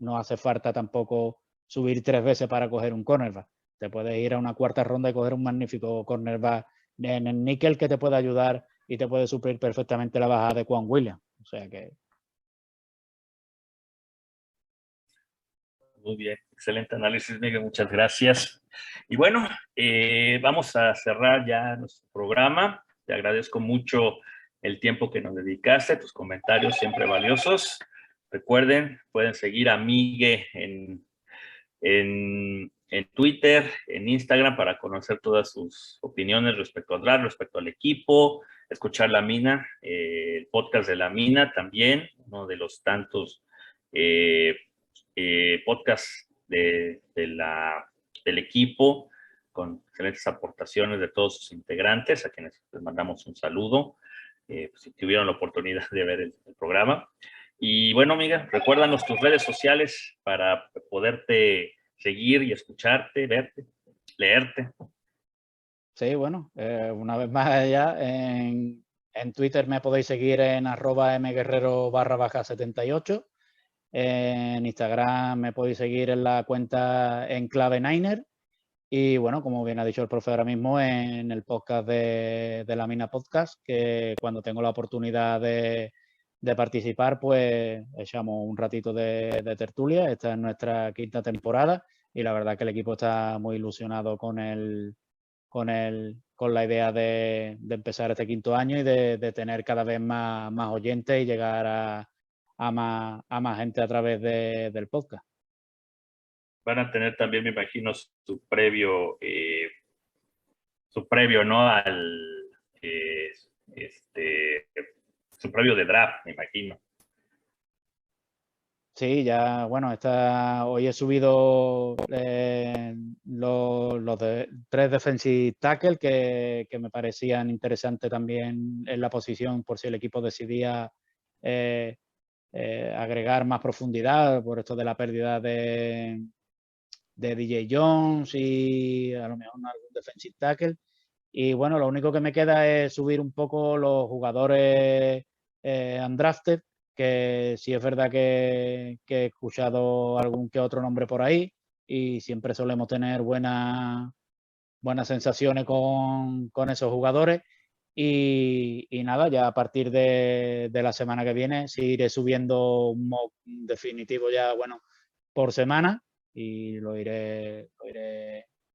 no hace falta tampoco subir 3 veces para coger un cornerback. Te puedes ir a una cuarta ronda y coger un magnífico cornerback en el níquel que te puede ayudar y te puede suplir perfectamente la bajada de Quan Williams. O sea que... Muy bien, excelente análisis, Miguel, muchas gracias. Y bueno, vamos a cerrar ya nuestro programa. Te agradezco mucho el tiempo que nos dedicaste, tus comentarios siempre valiosos. Recuerden, pueden seguir a Miguel en en Twitter, en Instagram, para conocer todas sus opiniones respecto al draft, respecto al equipo, escuchar La Mina, el podcast de La Mina también, uno de los tantos podcasts del equipo, con excelentes aportaciones de todos sus integrantes, a quienes les mandamos un saludo, si tuvieron la oportunidad de ver el programa. Y bueno, amiga, recuérdanos tus redes sociales para poderte seguir y escucharte, verte, leerte. Sí, bueno, una vez más allá, en Twitter me podéis seguir en @mguerrero_78. En Instagram me podéis seguir en la cuenta en clave Niner. Y bueno, como bien ha dicho el profe ahora mismo, en el podcast de La Mina Podcast, que cuando tengo la oportunidad de participar, pues echamos un ratito de tertulia. Esta es nuestra quinta temporada y la verdad que el equipo está muy ilusionado con la idea de empezar este quinto año y de tener cada vez más oyentes y llegar a más gente a través del podcast. Van a tener también, me imagino, su previo, ¿no? Eh, este, su previo de draft, me imagino. Sí, ya, bueno, hoy he subido los 3 defensive tackle que me parecían interesantes también en la posición por si el equipo decidía agregar más profundidad por esto de la pérdida de DJ Jones y a lo mejor algún defensive tackle. Y bueno, lo único que me queda es subir un poco los jugadores undrafted, que sí es verdad que he escuchado algún que otro nombre por ahí y siempre solemos tener buenas sensaciones con esos jugadores. Y nada, ya a partir de la semana que viene sí iré subiendo un mock definitivo ya, bueno, por semana y lo iré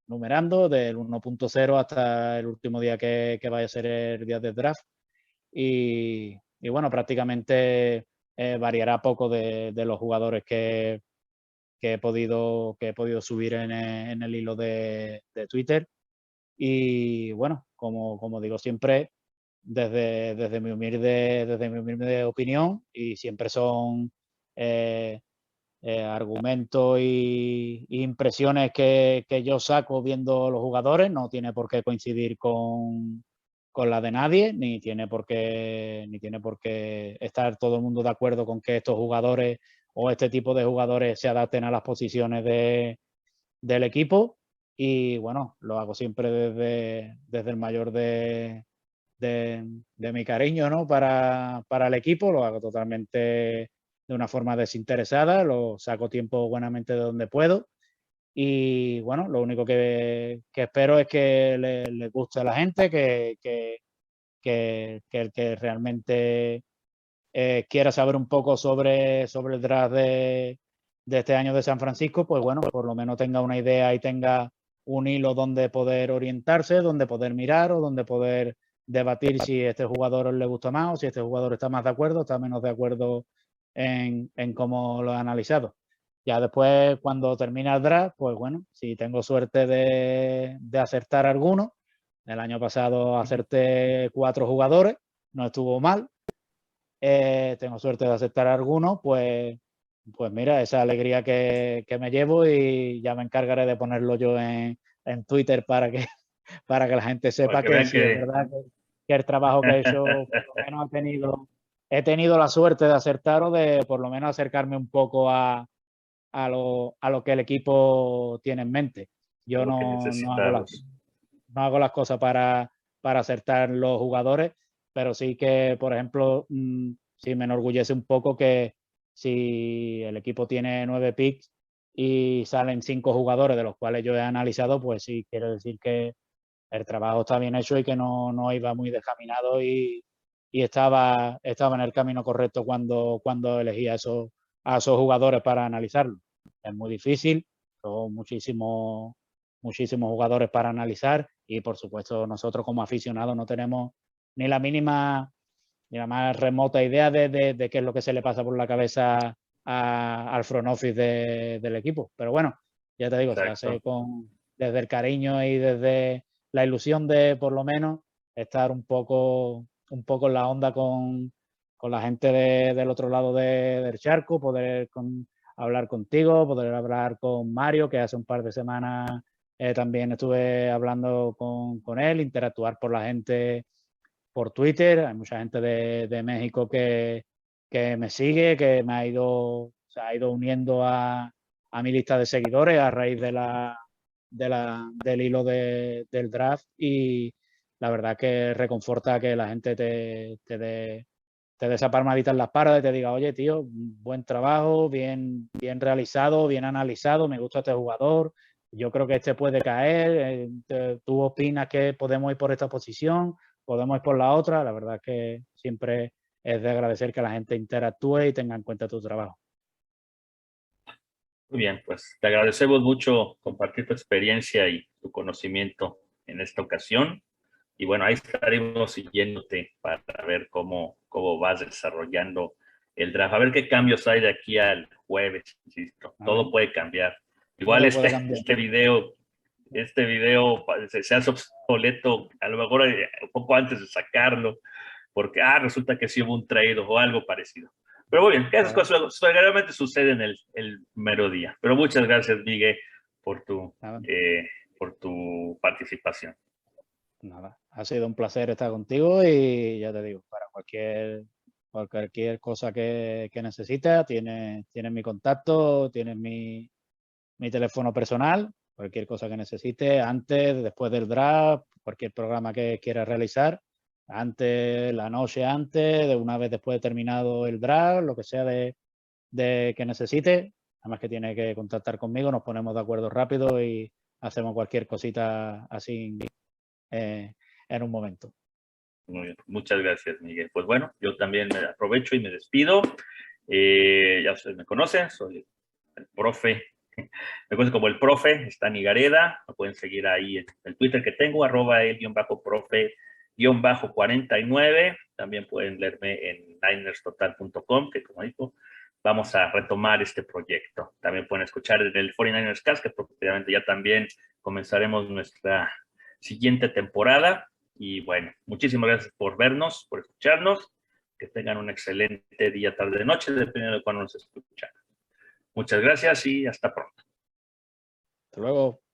numerando del 1.0 hasta el último día que vaya a ser el día del draft. Y bueno, prácticamente variará poco de los jugadores que he podido subir en el hilo de Twitter. Y bueno, como digo siempre, desde mi humilde opinión, y siempre son argumentos y impresiones que yo saco viendo los jugadores, no tiene por qué coincidir con la de nadie, ni tiene por qué estar todo el mundo de acuerdo con que estos jugadores o este tipo de jugadores se adapten a las posiciones del equipo. Y bueno, lo hago siempre desde el mayor de mi cariño, ¿no? para el equipo, lo hago totalmente de una forma desinteresada, lo saco tiempo buenamente de donde puedo. Y bueno, lo único que espero es que le guste a la gente, que el que realmente quiera saber un poco sobre el draft de este año de San Francisco, pues bueno, por lo menos tenga una idea y tenga un hilo donde poder orientarse, donde poder mirar o donde poder debatir si este jugador le gusta más o si este jugador está más de acuerdo, está menos de acuerdo en cómo lo ha analizado. Ya después, cuando termine el draft, pues bueno, si tengo suerte de acertar alguno, el año pasado acerté 4 jugadores, no estuvo mal. Tengo suerte de aceptar alguno, pues mira, esa alegría que me llevo, y ya me encargaré de ponerlo yo en Twitter para que la gente sepa que sí es verdad que el trabajo que he hecho, por lo menos he tenido la suerte de acertar o de por lo menos acercarme un poco a lo que el equipo tiene en mente. Yo no hago las cosas para acertar los jugadores, pero sí que, por ejemplo, sí me enorgullece un poco que si el equipo tiene 9 picks y salen 5 jugadores de los cuales yo he analizado, pues sí quiero decir que el trabajo está bien hecho y que no iba muy descaminado y estaba en el camino correcto cuando elegí a esos jugadores para analizarlo. Es muy difícil, son muchísimos jugadores para analizar y por supuesto nosotros como aficionados no tenemos ni la mínima ni la más remota idea de qué es lo que se le pasa por la cabeza al front office del equipo. Pero bueno, ya te digo, se Exacto. hace desde el cariño y desde la ilusión de, por lo menos, estar un poco en la onda con la gente del otro lado del charco, poder hablar contigo, poder hablar con Mario, que hace un par de semanas también estuve hablando con él, interactuar por la gente por Twitter. Hay mucha gente de México que me sigue, que se ha ido uniendo a mi lista de seguidores a raíz del hilo del draft, y la verdad que reconforta que la gente te dé esa palmadita en la espalda y te diga, oye, tío, buen trabajo, bien realizado, bien analizado, me gusta este jugador, yo creo que este puede caer, tú opinas que podemos ir por esta posición, podemos ir por la otra. La verdad que siempre es de agradecer que la gente interactúe y tenga en cuenta tu trabajo. Muy bien, pues te agradecemos mucho compartir tu experiencia y tu conocimiento en esta ocasión. Y bueno, ahí estaremos siguiéndote para ver cómo vas desarrollando el draft. A ver qué cambios hay de aquí al jueves, insisto. Todo puede cambiar. Igual Todo puede cambiar. este video se hace obsoleto, a lo mejor un poco antes de sacarlo, porque resulta que sí hubo un trade o algo parecido. Pero muy bien, esas cosas realmente suceden el mero día. Pero muchas gracias, Miguel, por tu participación. Nada, ha sido un placer estar contigo y ya te digo, para cualquier cosa que necesites, tienes mi contacto, tienes mi teléfono personal, cualquier cosa que necesites, antes, después del draft, cualquier programa que quieras realizar, antes, la noche antes, de una vez después de terminado el draft, lo que sea de que necesites, además que tienes que contactar conmigo, nos ponemos de acuerdo rápido y hacemos cualquier cosita así en un momento. Muy bien, muchas gracias, Miguel. Pues bueno, yo también me aprovecho y me despido. Ya ustedes me conocen, soy el profe, me conocen como el profe, Stan Higareda. Me pueden seguir ahí en el Twitter que tengo, @el_profe_49. También pueden leerme en ninerstotal.com, que como digo, vamos a retomar este proyecto. También pueden escuchar en el 49ers Cast, que probablemente ya también comenzaremos nuestra siguiente temporada. Y bueno, muchísimas gracias por vernos, por escucharnos. Que tengan un excelente día, tarde, noche, dependiendo de cuándo nos escuchan. Muchas gracias y hasta pronto. Hasta luego.